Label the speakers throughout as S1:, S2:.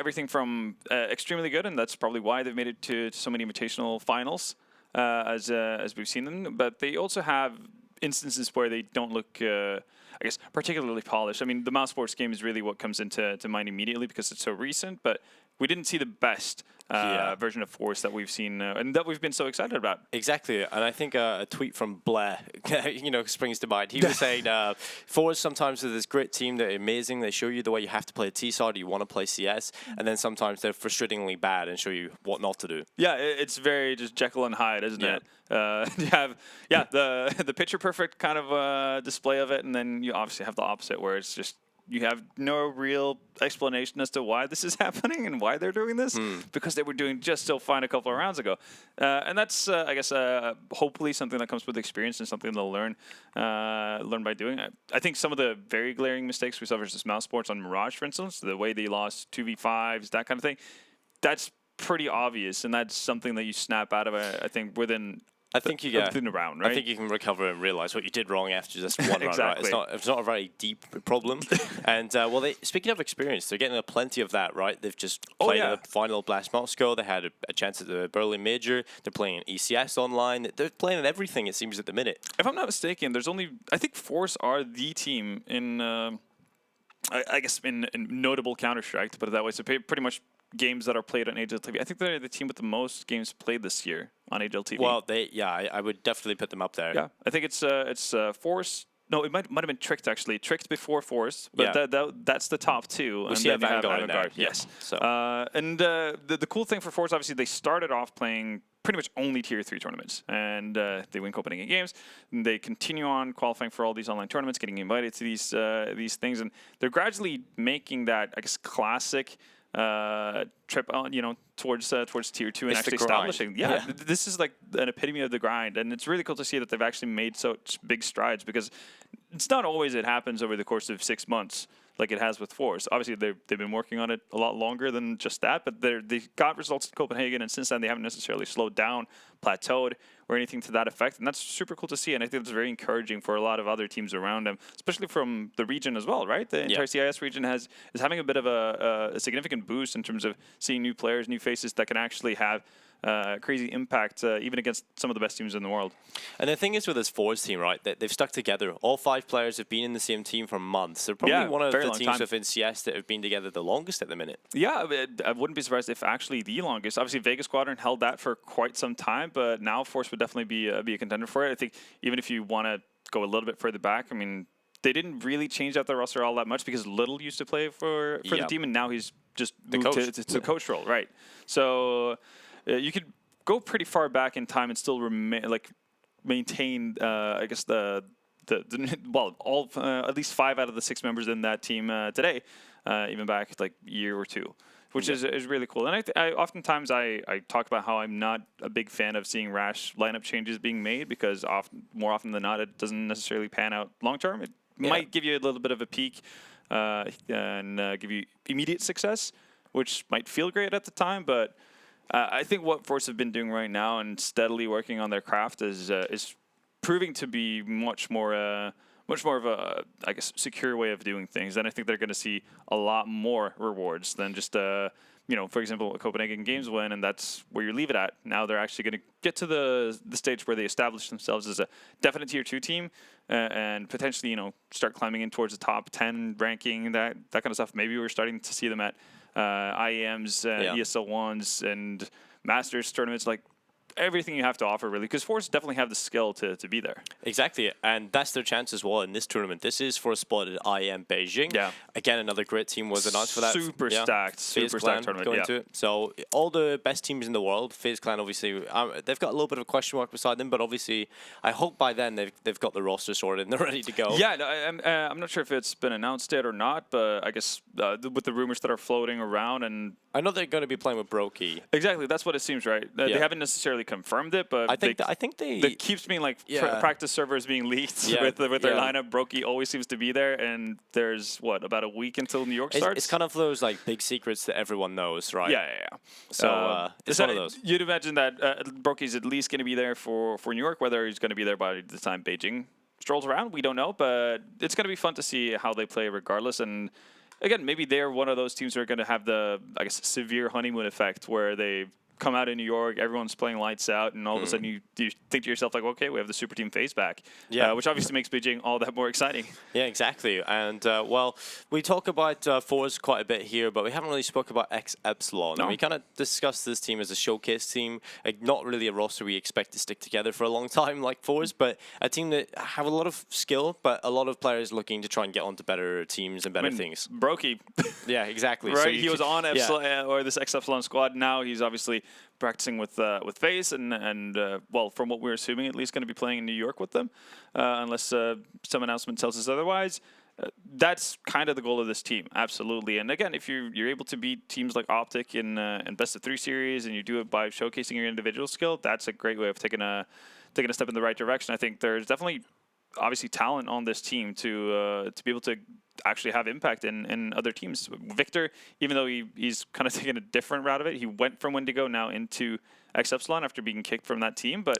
S1: everything from extremely good, and that's probably why they've made it to so many invitational finals as we've seen them. But they also have instances where they don't look, I guess, particularly polished. I mean, the mouse sports game is really what comes into mind immediately because it's so recent, but we didn't see the best version of forZe that we've seen and that we've been so excited about.
S2: Exactly, and I think a tweet from Blair, springs to mind. He was saying, forZe sometimes are this great team that are amazing. They show you the way you have to play a T-side, you want to play CS, and then sometimes they're frustratingly bad and show you what not to do.
S1: Yeah, it's very just Jekyll and Hyde, isn't it? You have the picture perfect kind of display of it, and then you obviously have the opposite where it's just you have no real explanation as to why this is happening and why they're doing this, because they were doing just so fine a couple of rounds ago. And that's, I guess, hopefully something that comes with experience and something they'll learn by doing. I think some of the very glaring mistakes we saw versus mouse sports on Mirage, for instance, the way they lost 2v5s, that kind of thing, that's pretty obvious, and that's something that you snap out of, I think, within the round, right?
S2: I think you can recover and realize what you did wrong after just one
S1: exactly.
S2: round, right? It's not a very deep problem. And speaking of experience, they're getting plenty of that, right? They've just played a final Blast Moscow. They had a chance at the Berlin Major. They're playing ECS online. They're playing at everything, it seems, at the minute.
S1: If I'm not mistaken, there's only I think forZe are the team in I guess in notable Counter-Strike, to put it that way. So pretty much games that are played on HLTV. I think they're the team with the most games played this year on HLTV.
S2: Well, I would definitely put them up there.
S1: Yeah, I think it's forZe. No, it might have been Tricked actually. Tricked before forZe, but that's the top two.
S2: We see a Vanguard in there.
S1: Yes.
S2: So.
S1: And the cool thing for forZe, obviously, they started off playing pretty much only Tier 3 tournaments, and they win Copenhagen Games. And they continue on qualifying for all these online tournaments, getting invited to these things, and they're gradually making that, I guess, classic trip on, towards Tier 2 and actually establishing. This is like an epitome of the grind, and it's really cool to see that they've actually made such big strides, because it's not always it happens over the course of 6 months like it has with forZe. Obviously, they've been working on it a lot longer than just that, but they got results in Copenhagen, and since then they haven't necessarily slowed down, plateaued, or anything to that effect, and that's super cool to see, and I think that's very encouraging for a lot of other teams around them, especially from the region as well, right? The entire CIS region is having a bit of a significant boost in terms of seeing new players, new faces that can actually have crazy impact, even against some of the best teams in the world.
S2: And the thing is with this forZe team, right, they've stuck together. All 5 players have been in the same team for months. They're probably one of the teams within CS that have been together the longest at the minute. Yeah,
S1: I wouldn't be surprised if actually the longest. Obviously, Vegas Squadron held that for quite some time, but now forZe would definitely be a contender for it. I think even if you want to go a little bit further back, I mean, they didn't really change out their roster all that much, because Little used to play for the team, and now he's just moved to the coach role, right? So you could go pretty far back in time and still maintain, I guess at least 5 out of the 6 members in that team today, even back like a year or two, which is really cool. And I oftentimes I talk about how I'm not a big fan of seeing rash lineup changes being made, because more often than not it doesn't necessarily pan out long term. It might give you a little bit of a peak and give you immediate success, which might feel great at the time, but I think what forZe have been doing right now and steadily working on their craft is proving to be much more of a, I guess, secure way of doing things. And I think they're going to see a lot more rewards than just, for example, a Copenhagen Games win, and that's where you leave it at. Now they're actually going to get to the stage where they establish themselves as a definite Tier 2 team and potentially, start climbing in towards the top 10 ranking, that kind of stuff. Maybe we're starting to see them at IEMs, ESL 1s, and Masters tournaments, like everything you have to offer, really, because forZe definitely have the skill to be there.
S2: Exactly, and that's their chance as well in this tournament. This is for a spot at IEM Beijing. Yeah. Again, another great team was announced for that.
S1: Super stacked tournament.
S2: Going to it. So all the best teams in the world, FaZe Clan, obviously, they've got a little bit of a question mark beside them, but obviously, I hope by then they've got the roster sorted and they're ready to go.
S1: Yeah, I'm not sure if it's been announced yet or not, but I guess with the rumors that are floating around, and
S2: I know they're going to be playing with Brokey.
S1: Exactly, that's what it seems, right? They haven't necessarily confirmed it, but
S2: I think they
S1: that keeps me like practice servers being leaked with their lineup. Brokey always seems to be there, and there's about a week until New York starts.
S2: It's kind of those like big secrets that everyone knows, right?
S1: Yeah.
S2: So it's one of those.
S1: You'd imagine that Brokey's at least going to be there for New York. Whether he's going to be there by the time Beijing strolls around, we don't know, but it's going to be fun to see how they play regardless. And again, maybe they're one of those teams who are going to have the, I guess, severe honeymoon effect where they come out in New York, everyone's playing lights out, and all of a sudden you think to yourself, like, okay, we have the super team FaZe back, which obviously makes Beijing all that more exciting.
S2: Yeah, exactly. And, well, we talk about forZe quite a bit here, but we haven't really spoke about ex-Epsilon.
S1: No.
S2: And we kind of discussed this team as a showcase team, like, not really a roster we expect to stick together for a long time like forZe, but a team that have a lot of skill, but a lot of players looking to try and get onto better teams and better things.
S1: Brokey.
S2: Yeah, exactly.
S1: Right,
S2: So
S1: he was on Epsilon, or this ex-Epsilon squad. Now he's obviously practicing with FaZe, and well, from what we're assuming, at least going to be playing in New York with them, unless some announcement tells us otherwise. That's kind of the goal of this team, absolutely. And again, if you're able to beat teams like Optic in best of 3 series, and you do it by showcasing your individual skill, that's a great way of taking a step in the right direction. I think there's definitely obviously talent on this team to be able to actually have impact in other teams. Victor, even though he's kind of taken a different route of it, he went from Wendigo now into ex-Epsilon after being kicked from that team. But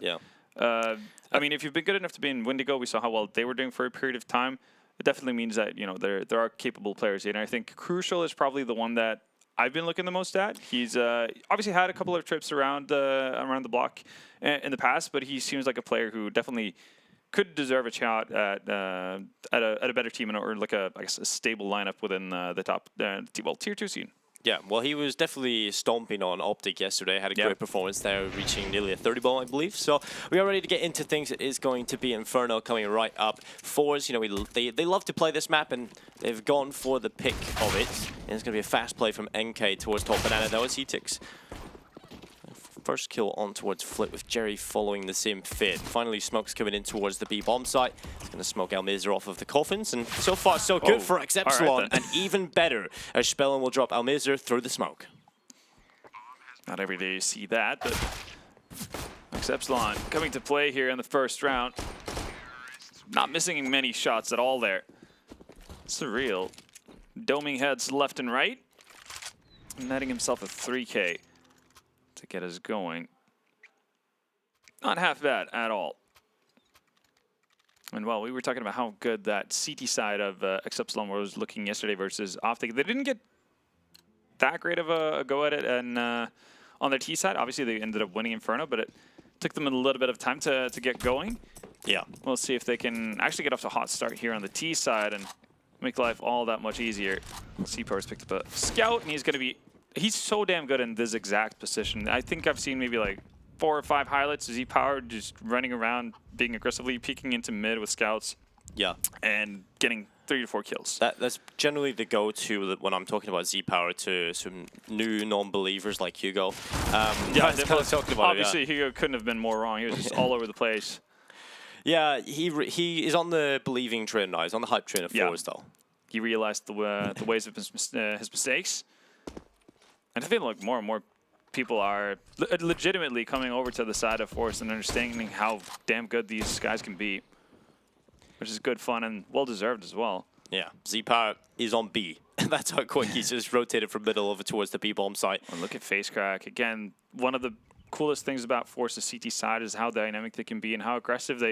S1: I mean, if you've been good enough to be in Wendigo, we saw how well they were doing for a period of time. It definitely means that, you know, there are capable players here. And I think Crucial is probably the one that I've been looking the most at. He's obviously had a couple of trips around the block in the past, but he seems like a player who definitely could deserve a shot at a better team, or like I guess a stable lineup within the top tier 2 scene.
S2: Yeah, well, he was definitely stomping on Optic yesterday. Had a great performance there, reaching nearly a 30 ball, I believe. So we are ready to get into things. It is going to be Inferno coming right up. forZe, you know, they love to play this map, and they've gone for the pick of it. And it's going to be a fast play from NK towards top banana, though, as he takes first kill on towards Flip, with Jerry following the same fate. Finally, Smoke's coming in towards the B bomb site. He's going to smoke Almazer off of the coffins, and so far so good for ex-Epsilon,
S1: right,
S2: and even better as Spellen will drop Almazer through the smoke.
S1: Not every day you see that, but ex-Epsilon coming to play here in the first round. Not missing many shots at all there. Surreal. Doming heads left and right. Netting himself a 3K. To get us going. Not half bad at all. And while we were talking about how good that CT side of ex-Epsilon was looking yesterday versus Optic, they didn't get that great of a go at it. And on their T side, obviously they ended up winning Inferno, but it took them a little bit of time to get going.
S2: Yeah.
S1: We'll see if they can actually get off to a hot start here on the T side and make life all that much easier. C-Power's picked up a scout, and he's going to be... He's so damn good in this exact position. I think I've seen maybe like 4 or 5 highlights of Z-Power just running around, being aggressively peeking into mid with scouts.
S2: Yeah.
S1: And getting 3 to 4 kills.
S2: That's generally the go-to when I'm talking about Z-Power to some new non-believers like Hugo.
S1: Yeah,
S2: obviously
S1: Hugo couldn't have been more wrong. He was just all over the place.
S2: Yeah, he is on the believing train now. He's on the hype train of forZe, though.
S1: He realized the ways of his mistakes. And I feel like more and more people are legitimately coming over to the side of forZe and understanding how damn good these guys can be, which is good fun and well-deserved as well.
S2: Yeah, Z-Power is on B. That's how quick he's just rotated from middle over towards the B-bomb site.
S1: And look at Face Crack. Again, one of the coolest things about forZe's CT side is how dynamic they can be and how aggressive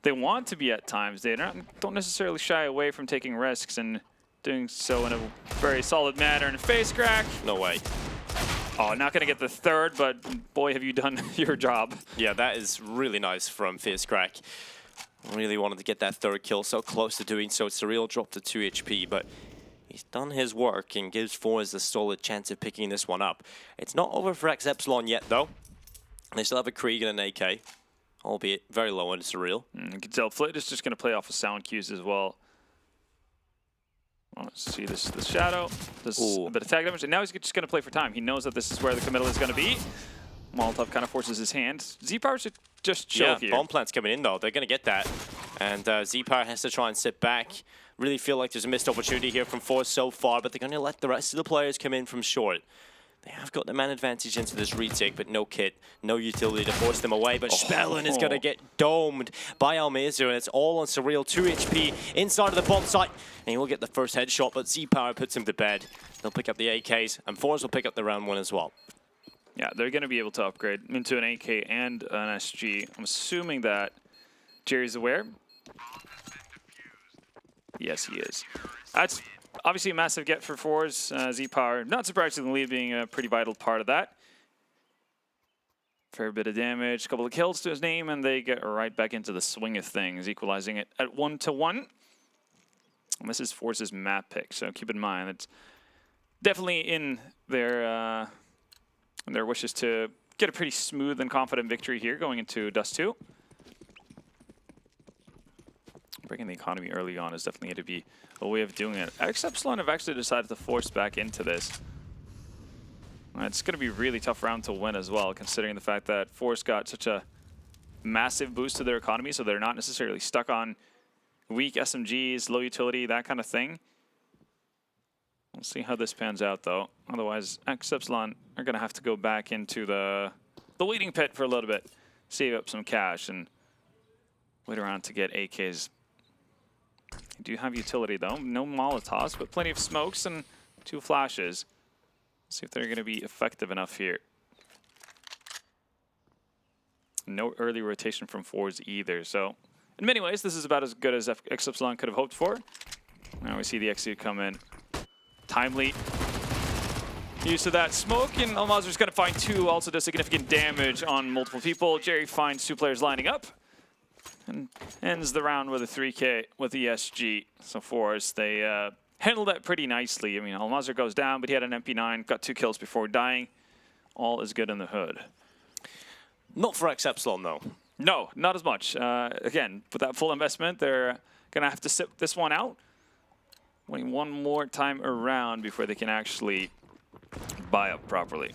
S1: they want to be at times. They don't necessarily shy away from taking risks, and doing so in a very solid manner. And Face Crack.
S2: No way.
S1: Oh, not going to get the third, but boy, have you done your job.
S2: Yeah, that is really nice from Face Crack. Really wanted to get that third kill, so close to doing so. Surreal dropped to 2 HP, but he's done his work and gives forZe a solid chance of picking this one up. It's not over for ex-Epsilon yet, though. They still have a Krieg and an AK, albeit very low on Surreal.
S1: You can tell Flit is just going to play off of sound cues as well. Let's see this shadow. Does a bit of tag damage, and now he's just going to play for time. He knows that this is where the committal is going to be. Molotov kind of forces his hand. Z-Power should just chill here.
S2: Bomb plant's coming in, though. They're going to get that. And Z-Power has to try and sit back. Really feel like there's a missed opportunity here from forZe so far, but they're going to let the rest of the players come in from short. They have got the man advantage into this retake, but no kit, no utility to force them away. But Spellen is going to get domed by Almazer, and it's all on Surreal. 2 HP inside of the bomb site, and he will get the first headshot, but Z-Power puts him to bed. They'll pick up the AKs, and forZe will pick up the round 1 as well.
S1: Yeah, they're going to be able to upgrade into an AK and an SG. I'm assuming that Jerry's aware. Yes, he is. That's obviously a massive get for forZe. Z-Power, not surprisingly, being a pretty vital part of that. Fair bit of damage, a couple of kills to his name, and they get right back into the swing of things, equalizing it at 1-1. And this is forZe's map pick, so keep in mind it's definitely in their wishes to get a pretty smooth and confident victory here going into Dust 2. Breaking the economy early on is definitely going to be a way of doing it. Ex-Epsilon have actually decided to force back into this. It's going to be a really tough round to win as well, considering the fact that forZe got such a massive boost to their economy, so they're not necessarily stuck on weak SMGs, low utility, that kind of thing. We'll see how this pans out, though. Otherwise, ex-Epsilon are going to have to go back into the waiting pit for a little bit, save up some cash, and wait around to get AKs. They do have utility, though. No Molotovs, but plenty of smokes and 2 flashes. See if they're going to be effective enough here. No early rotation from forZe either, so in many ways, this is about as good as ex-Epsilon could have hoped for. Now we see the execute come in. Timely use of that smoke, and Almazer's going to find 2, also does significant damage on multiple people. Jerry finds 2 players lining up and ends the round with a 3K with the SG. So forZe, they handled that pretty nicely. I mean, Almazer goes down, but he had an MP9, got 2 kills before dying. All is good in the hood.
S2: Not for ex-Epsilon, though.
S1: No, not as much. Again, with that full investment, they're going to have to sit this one out. Waiting one more time around before they can actually buy up properly.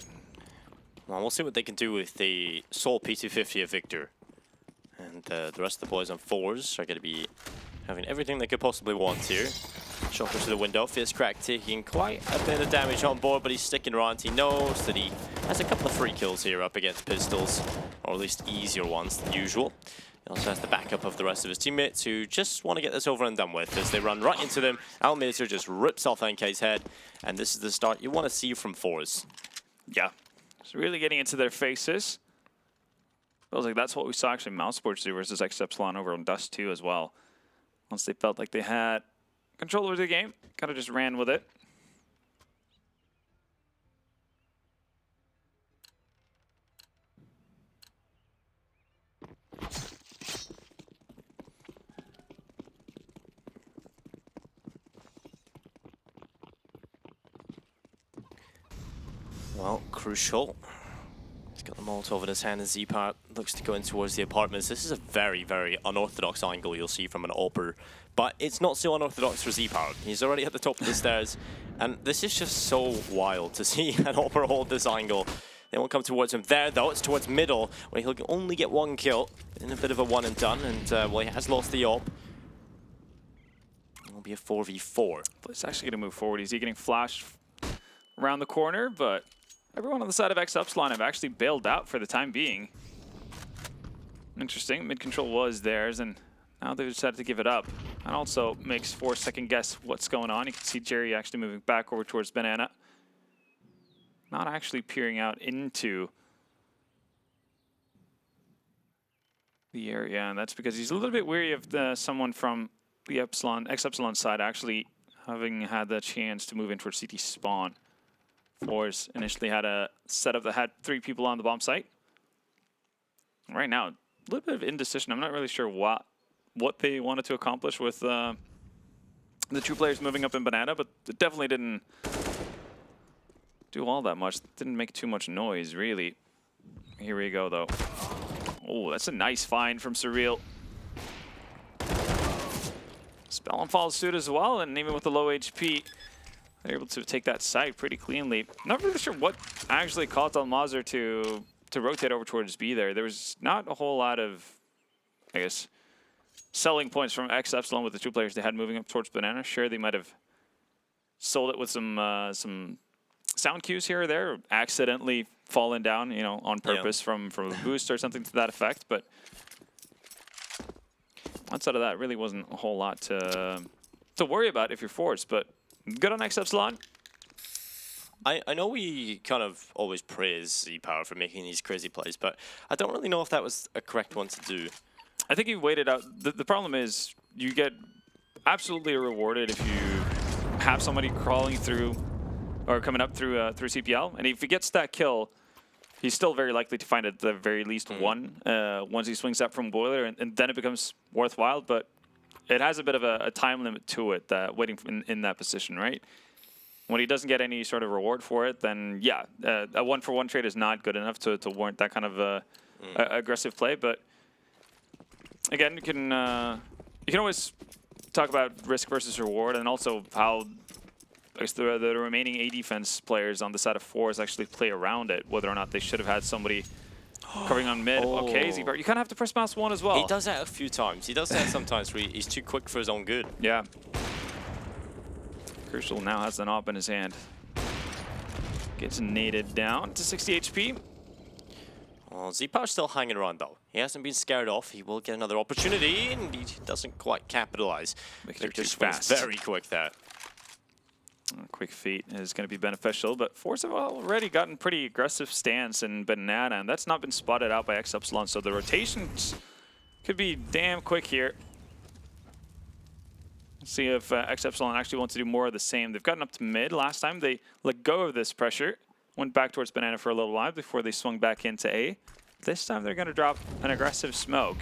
S2: Well, we'll see what they can do with the sole P250 of Victor. And the rest of the boys on forZe are going to be having everything they could possibly want here. Shocker to the window. Fierce Crack taking quite a bit of damage on board, but he's sticking around. He knows that he has a couple of free kills here up against pistols, or at least easier ones than usual. He also has the backup of the rest of his teammates who just want to get this over and done with as they run right into them. Almazer just rips off NK's head, and this is the start you want to see from forZe.
S1: Yeah, it's really getting into their faces. Feels like that's what we saw actually Mousesports do versus ex-Epsilon over on Dust 2 as well. Once they felt like they had control over the game, kind of just ran with it.
S2: Well, crucial. He's got the Molotov in his hand, and Z-Power looks to go in towards the apartments. This is a very, very unorthodox angle you'll see from an AWPer, but it's not so unorthodox for Z-Power. He's already at the top of the stairs, and this is just so wild to see an AWPer hold this angle. They won't come towards him there, though. It's towards middle, where he'll only get 1 kill in a bit of a one and done, and well, he has lost the AWP. It'll be a 4v4.
S1: It's actually going to move forward. He's getting flashed around the corner, but everyone on the side of ex-Epsilon have actually bailed out for the time being. Interesting. Mid-control was theirs, and now they've decided to give it up. And also makes forZe second guess what's going on. You can see Jerry actually moving back over towards Banana. Not actually peering out into the area, and that's because he's a little bit weary of someone from the ex-Epsilon side actually having had the chance to move in towards CT spawn. forZe initially had a setup that had 3 people on the bomb site. Right now, a little bit of indecision. I'm not really sure what they wanted to accomplish with the 2 players moving up in Banana, but it definitely didn't do all that much. Didn't make too much noise, really. Here we go, though. Oh, that's a nice find from Surreal. Spellon follows suit as well, and even with the low HP, they're able to take that site pretty cleanly. Not really sure what actually caused Almazer to rotate over towards B there. There was not a whole lot of, I guess, selling points from ex-Epsilon with the 2 players they had moving up towards Banana. Sure, they might have sold it with some sound cues here or there, or accidentally fallen down, you know, on purpose from a boost or something to that effect. But outside of that, really wasn't a whole lot to worry about if you're forZe. But good on ex-Epsilon.
S2: I know we kind of always praise Z-Power for making these crazy plays, but I don't really know if that was a correct one to do.
S1: I think he waited out. The problem is you get absolutely rewarded if you have somebody crawling through or coming up through CPL, and if he gets that kill, he's still very likely to find at the very least one once he swings up from Boiler, and then it becomes worthwhile. But it has a bit of a time limit to it, waiting in that position, right? When he doesn't get any sort of reward for it, then yeah, a 1-for-1 trade is not good enough to warrant that kind of aggressive play. But again, you can always talk about risk versus reward, and also how the remaining A defense players on the side of forZe actually play around it, whether or not they should have had somebody covering on mid. Okay, ZPower, you kind of have to press mouse 1 as well.
S2: He does that a few times. He does that sometimes where he's too quick for his own good.
S1: Yeah. Crucial now has an op in his hand. Gets naded down to 60 HP.
S2: Well, ZPower's still hanging around though. He hasn't been scared off. He will get another opportunity, and he doesn't quite capitalize.
S1: Victor
S2: swings very quick there.
S1: Quick feet is going to be beneficial, but forZe have already gotten pretty aggressive stance in Banana, and that's not been spotted out by ex-Epsilon, so the rotations could be damn quick here. See if ex-Epsilon actually wants to do more of the same. They've gotten up to mid. Last time they let go of this pressure, went back towards Banana for a little while before they swung back into A. This time they're going to drop an aggressive smoke.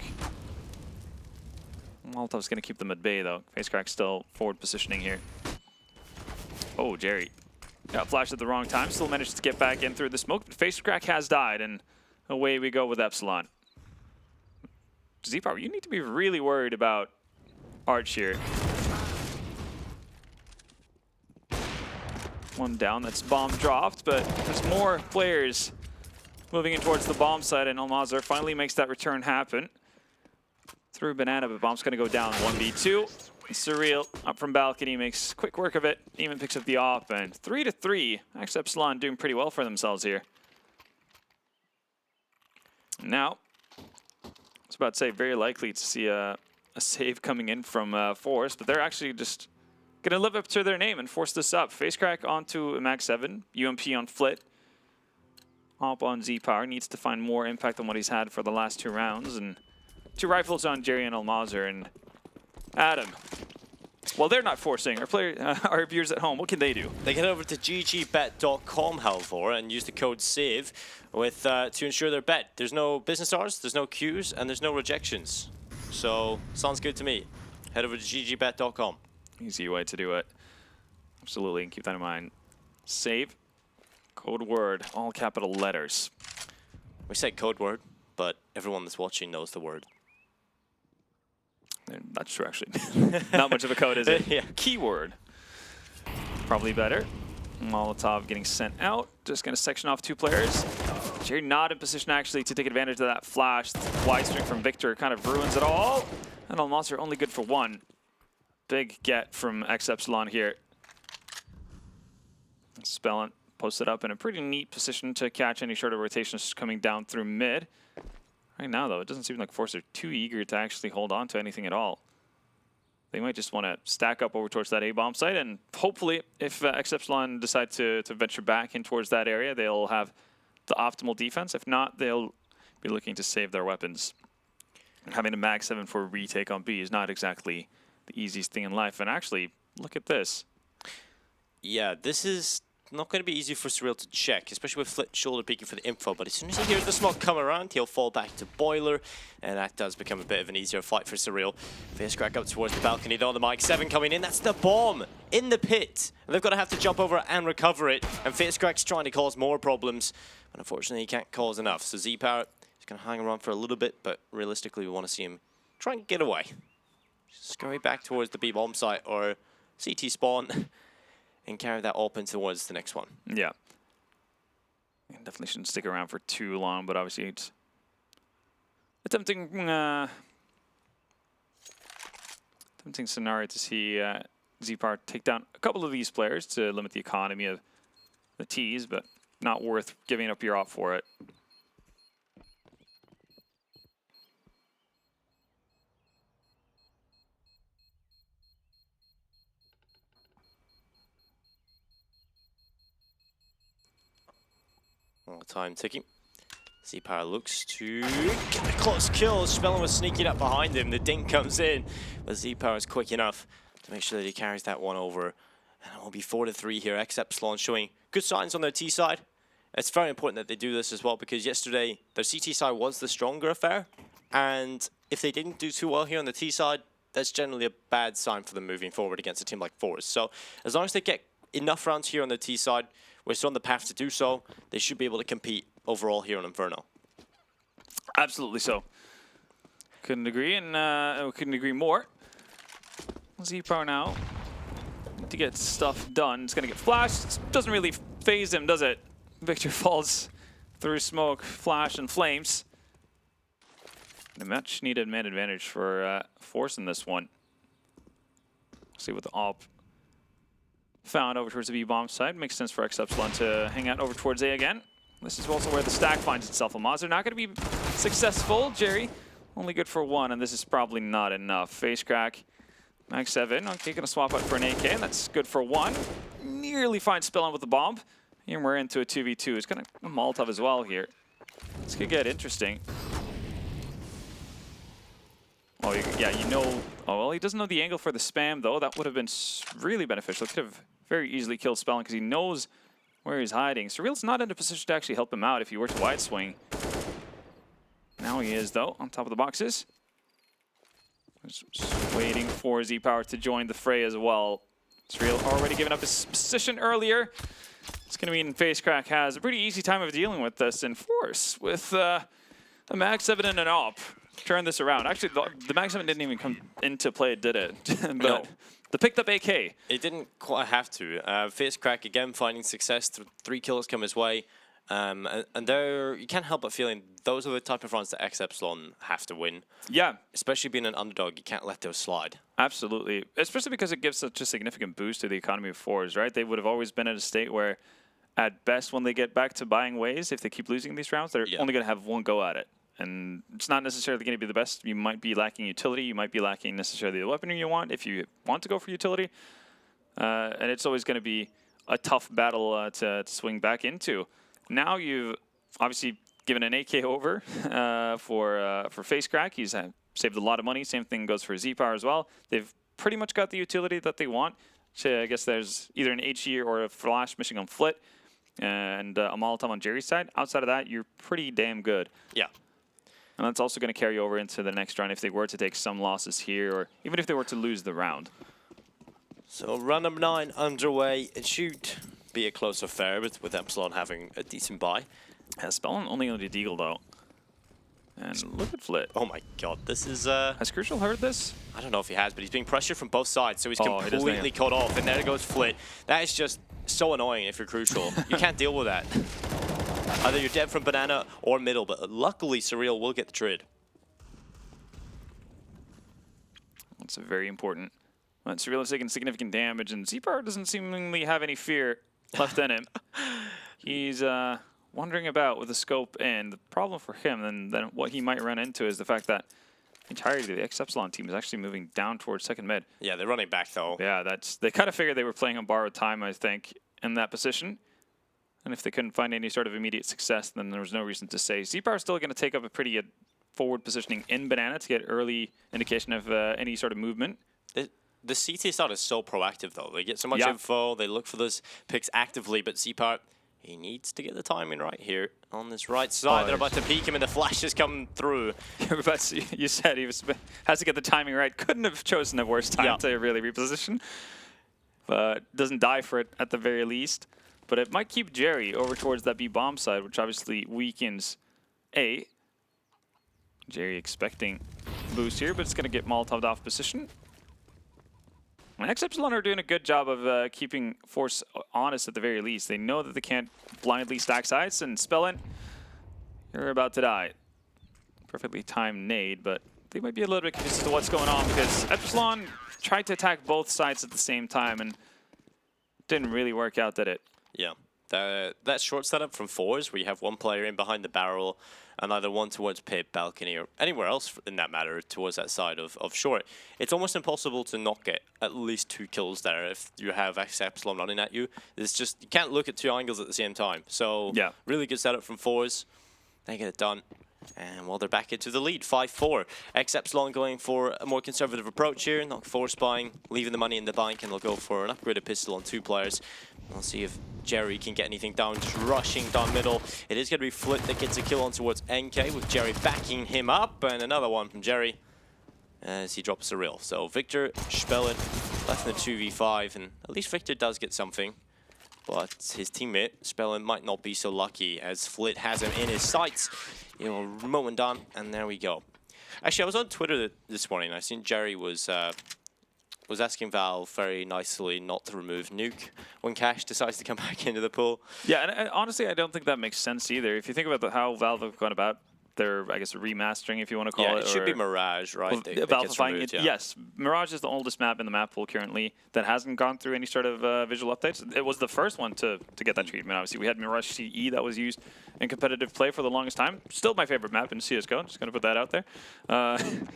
S1: Molotov's going to keep them at bay, though. FaceCrack still forward positioning here. Oh, Jerry got flashed at the wrong time. Still managed to get back in through the smoke, but FaceCrack has died, and away we go with Epsilon. ZPower, you need to be really worried about Arch here. One down, that's bomb dropped, but there's more players moving in towards the bomb side, and Almazar finally makes that return happen. Through Banana, but bomb's gonna go down 1v2. Surreal up from balcony makes quick work of it. Even picks up the op, and 3-3. ex-Epsilon doing pretty well for themselves here. Now, I was about to say very likely to see a save coming in from forZe, but they're actually just gonna live up to their name and force this up. FaceCrack onto Mag 7, UMP on Flit. Op on ZPower, needs to find more impact than what he's had for the last 2 rounds, and 2 rifles on Jerry and Almazar, and Adam. Well, they're not forcing our viewers at home. What can they do?
S2: They can head over to GG.Bet.com, however, and use the code SAVE to ensure their bet. There's no business hours, there's no queues, and there's no rejections. So, sounds good to me. Head over to GG.Bet.com.
S1: Easy way to do it. Absolutely, and keep that in mind. Save, code word, all capital letters.
S2: We say code word, but everyone that's watching knows the word.
S1: That's true, actually. Not much of a code, is it?
S2: Yeah.
S1: Keyword. Probably better. Molotov getting sent out. Just going to section off 2 players. Jerry not in position, actually, to take advantage of that flash. Wide string from Victor kind of ruins it all. And Almazar only good for 1. Big get from ex-Epsilon here. Spellent posted up in a pretty neat position to catch any sort of rotations coming down through mid. Right now, though, it doesn't seem like forZe are too eager to actually hold on to anything at all. They might just want to stack up over towards that A-bomb site, and hopefully, if ex-Epsilon decide to venture back in towards that area, they'll have the optimal defense. If not, they'll be looking to save their weapons. Having a Mag 7 for retake on B is not exactly the easiest thing in life. And actually, look at this.
S2: Yeah, this is not going to be easy for Surreal to check, especially with Flit shoulder peeking for the info. But as soon as he hears the smoke come around, he'll fall back to Boiler, and that does become a bit of an easier fight for Surreal. FaceCrack up towards the balcony, though. The Mag 7 coming in. That's the bomb in the pit. And they've got to have to jump over and recover it. And FaceCrack's trying to cause more problems, but unfortunately, he can't cause enough. So ZPower is going to hang around for a little bit, but realistically, we want to see him try and get away. Scurry back towards the B-bomb site or CT spawn and carry that open towards the next one.
S1: Yeah. Definitely shouldn't stick around for too long, but obviously it's a tempting scenario to see ZPower take down a couple of these players to limit the economy of the T's, but not worth giving up your op for it.
S2: All the time ticking. ZPower looks to get a close kill. Spellent was sneaking up behind him. The dink comes in, but ZPower is quick enough to make sure that he carries that one over And it will be 4-3 here. ex-Epsilon showing good signs on their T side. It's very important that they do this as well, because yesterday their CT side was the stronger affair. And if they didn't do too well here on the T side, that's generally a bad sign for them moving forward against a team like forZe. So as long as they get enough rounds here on the T side, we're still on the path to do so, they should be able to compete overall here on Inferno.
S1: Absolutely so. Couldn't agree, and couldn't agree more. Z-Power now to get stuff done. It's gonna get flashed. Doesn't really phase him, does it? Victor falls through smoke, flash, and flames. A much needed man advantage for forZe in this one. See what the op found over towards the B-bomb side. Makes sense for ex-Epsilon to hang out over towards A again. This is also where the stack finds itself. Amaz are not going to be successful. Jerry only good for one, and this is probably not enough. Face crack. Max 7. Okay, going to swap out for an AK, and that's good for one. Nearly finds Spellin with the bomb. Here we're into a 2v2. It's going to Molotov as well here. This could get interesting. Oh, yeah, you know. Oh, well, he doesn't know the angle for the spam, though. That would have been really beneficial. Could have very easily killed Spellin because he knows where he's hiding. Surreal's not in a position to actually help him out if he were to wide swing. Now he is, though, on top of the boxes. Just waiting for Z-Power to join the fray as well. Surreal already given up his position earlier. It's going to mean FaceCrack has a pretty easy time of dealing with this in force with a Max 7 and an op. Turn this around. Actually, the Max 7 didn't even come into play, did it? But no. The picked up AK.
S2: It didn't quite have to. FaceCrack again finding success. 3 kills come his way. And there, you can't help but feeling those are the type of runs that ex-Epsilon have to win.
S1: Yeah.
S2: Especially being an underdog, you can't let those slide.
S1: Absolutely. Especially because it gives such a significant boost to the economy of forZe, right? They would have always been at a state where, at best, when they get back to buying ways, if they keep losing these rounds, they're only going to have one go at it. And it's not necessarily going to be the best. You might be lacking utility. You might be lacking necessarily the weaponry you want if you want to go for utility. And it's always going to be a tough battle to swing back into. Now you've obviously given an AK over for FaceCrack. He's saved a lot of money. Same thing goes for Z-Power as well. They've pretty much got the utility that they want. So I guess there's either an HE or a flash mission on Flit and a Molotov on Jerry's side. Outside of that, you're pretty damn good.
S2: Yeah.
S1: And that's also going to carry over into the next round if they were to take some losses here, or even if they were to lose the round.
S2: So round number 9 underway. It should be a close affair, but with Epsilon having a decent buy.
S1: Spellin only on the Deagle, though. And look at Flit.
S2: Oh my god, this is...
S1: Has Crucial heard this?
S2: I don't know if he has, but he's being pressured from both sides, so he's completely cut off. And there goes Flit. That is just so annoying if you're Crucial. You can't deal with that. Either you're dead from Banana or middle, but luckily Surreal will get the trade.
S1: That's very important. Surreal is taking significant damage, and Z-Power doesn't seemingly have any fear left in him. He's wandering about with the scope, and the problem for him, and then what he might run into, is the fact that the entirety of the ex-Epsilon team is actually moving down towards second mid.
S2: Yeah, they're running back, though.
S1: Yeah, they kind of figured they were playing on borrowed time, I think, in that position. And if they couldn't find any sort of immediate success, then there was no reason to say. Z-Power is still going to take up a pretty forward positioning in Banana to get early indication of any sort of movement.
S2: The CT side is so proactive, though. They get so much info, they look for those picks actively, but Z-Power, he needs to get the timing right here on this right side. They're about to peek him, and the flashes come through.
S1: You said he has to get the timing right. Couldn't have chosen a worse time to really reposition. But doesn't die for it at the very least. But it might keep Jerry over towards that B-bomb side, which obviously weakens A. Jerry expecting boost here, but it's going to get Molotov'd off position. And ex-Epsilon are doing a good job of keeping forZe honest at the very least. They know that they can't blindly stack sides, and Spellin, you're about to die. Perfectly timed nade, but they might be a little bit confused as to what's going on because Epsilon tried to attack both sides at the same time and didn't really work out, did it?
S2: Yeah. That short setup from forZe, where you have one player in behind the barrel and either one towards pit, balcony, or anywhere else in that matter towards that side of short, it's almost impossible to not get at least 2 kills there if you have ex-Epsilon running at you. It's just, you can't look at 2 angles at the same time. So, really good setup from forZe. They get it done. And well, they're back into the lead, 5-4. Ex-Epsilon going for a more conservative approach here, not force buying, leaving the money in the bank, and they'll go for an upgraded pistol on 2 players. We'll see if Jerry can get anything down, just rushing down middle. It is going to be Flit that gets a kill on towards NK, with Jerry backing him up, and another one from Jerry as he drops a reel. So Victor, Spellen left in the 2v5, and at least Victor does get something. But his teammate, Spellen, might not be so lucky as Flit has him in his sights. You know, moment done, and there we go. Actually, I was on Twitter this morning, and I seen Jerry was asking Valve very nicely not to remove Nuke when Cash decides to come back into the pool.
S1: Yeah, and honestly, I don't think that makes sense either. If you think about how Valve have gone about their, I guess, remastering, if you want to call it.
S2: Yeah, it should be Mirage, right?
S1: Well, Valveifying it. Yeah. Yes, Mirage is the oldest map in the map pool currently that hasn't gone through any sort of visual updates. It was the first one to get that treatment. Obviously, we had Mirage CE that was used in competitive play for the longest time. Still my favorite map in CSGO. Just going to put that out there. And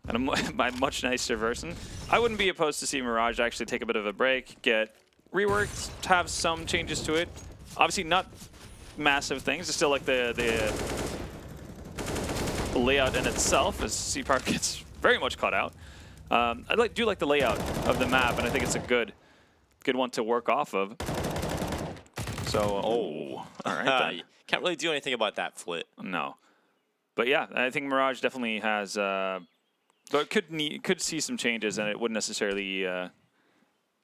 S1: a much nicer version. I wouldn't be opposed to see Mirage actually take a bit of a break, get reworked, have some changes to it. Obviously, not massive things. It's still like the layout in itself, as CPAR gets very much caught out. I do like the layout of the map, and I think it's a good one to work off of. So, all right then.
S2: Can't really do anything about that, Flit.
S1: No, but yeah, I think Mirage definitely has, but could see some changes, and it wouldn't necessarily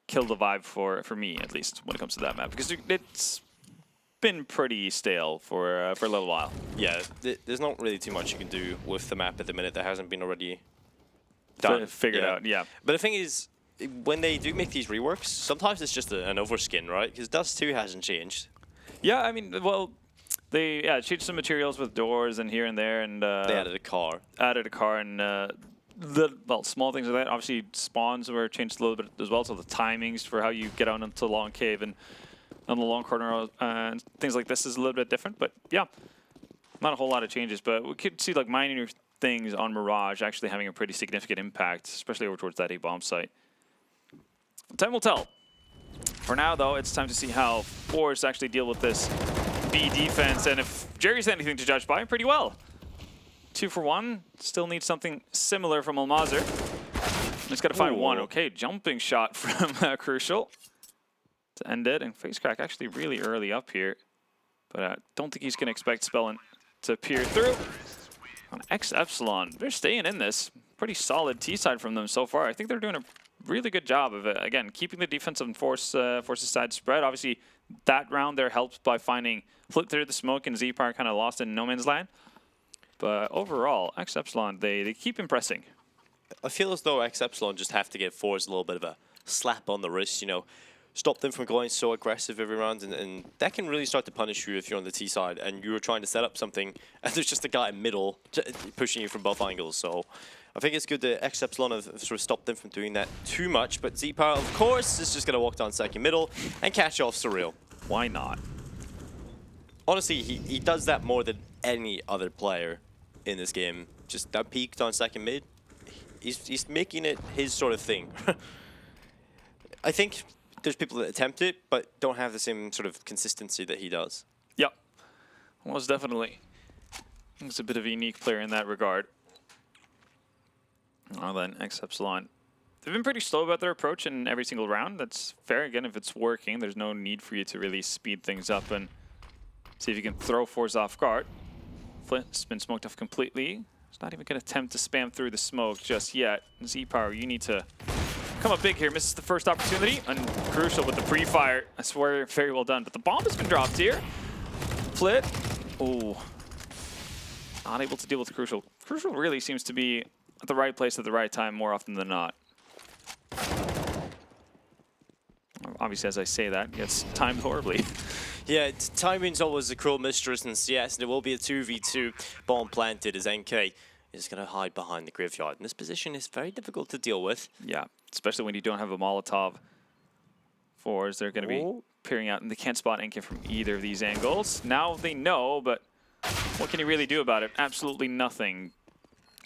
S1: kill the vibe for me, at least when it comes to that map, because it's been pretty stale for a little while.
S2: Yeah, there's not really too much you can do with the map at the minute that hasn't been already done.
S1: Figured out, yeah.
S2: But the thing is, when they do make these reworks, sometimes it's just an overskin, right? Because Dust 2 hasn't changed.
S1: Yeah, I mean, well, they changed some materials with doors and here and there, and
S2: they added a car.
S1: And small things like that. Obviously, spawns were changed a little bit as well, so the timings for how you get out into the long cave and on the long corner and things like this is a little bit different. But yeah, not a whole lot of changes, but we could see like minor things on Mirage actually having a pretty significant impact, especially over towards that A-bomb site. Time will tell. For now, though, it's time to see how forZe actually deal with this B defense, and if Jerry's anything to judge by, pretty well. 2 for 1, still needs something similar from Almazer. Just got to find one. Okay, jumping shot from Crucial to end it, and face crack actually really early up here, but I don't think he's going to expect Spellen to peer through. On ex-Epsilon, they're staying in this. Pretty solid T-side from them so far. I think they're doing a really good job of it. Again, keeping the defense on force's side spread. Obviously, that round they're helped by finding Flip through the smoke and Z-Power kind of lost in no man's land. But overall, ex-Epsilon, they keep impressing.
S2: I feel as though ex-Epsilon just have to give forZe a little bit of a slap on the wrist, you know, stop them from going so aggressive every round, and that can really start to punish you if you're on the T side and you're trying to set up something and there's just a guy in middle pushing you from both angles. So I think it's good that ex-Epsilon have sort of stopped them from doing that too much, but Z-Power, of course, is just going to walk down second middle and catch off Surreal.
S1: Why not?
S2: Honestly, he does that more than any other player in this game. Just that peak down second mid, he's making it his sort of thing. I think there's people that attempt it, but don't have the same sort of consistency that he does.
S1: Yep. Most definitely. He's a bit of a unique player in that regard. Well then, ex-Epsilon. They've been pretty slow about their approach in every single round. That's fair. Again, if it's working, there's no need for you to really speed things up and see if you can throw forZe off guard. Flint's been smoked off completely. He's not even going to attempt to spam through the smoke just yet. Z-Power, you need to come up big here. Misses the first opportunity. And Crucial with the pre-fire. I swear, very well done. But the bomb has been dropped here. Flit. Oh. Not able to deal with Crucial. Crucial really seems to be at the right place at the right time more often than not. Obviously, as I say that, it gets timed horribly.
S2: Yeah, timing's always a cruel mistress in CS. There will be a 2v2 bomb planted as NK is going to hide behind the graveyard. And this position is very difficult to deal with.
S1: Yeah, especially when you don't have a Molotov. forZe, they're going to be peering out, and they can't spot NK from either of these angles. Now they know, but what can you really do about it? Absolutely nothing.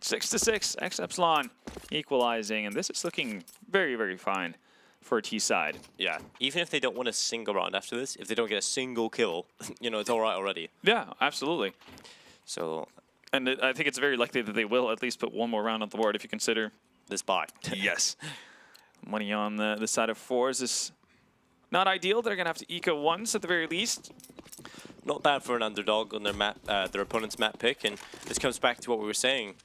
S1: 6-6, ex-Epsilon equalizing, and this is looking very, very fine for a T side.
S2: Yeah, even if they don't win a single round after this, if they don't get a single kill, you know, it's all right already.
S1: Yeah, absolutely.
S2: So
S1: And I think it's very likely that they will at least put one more round on the board if you consider
S2: this buy.
S1: Yes. Money on the side of forZe is not ideal. They're going to have to eco once at the very least.
S2: Not bad for an underdog on their map, their opponent's map pick, and this comes back to what we were saying.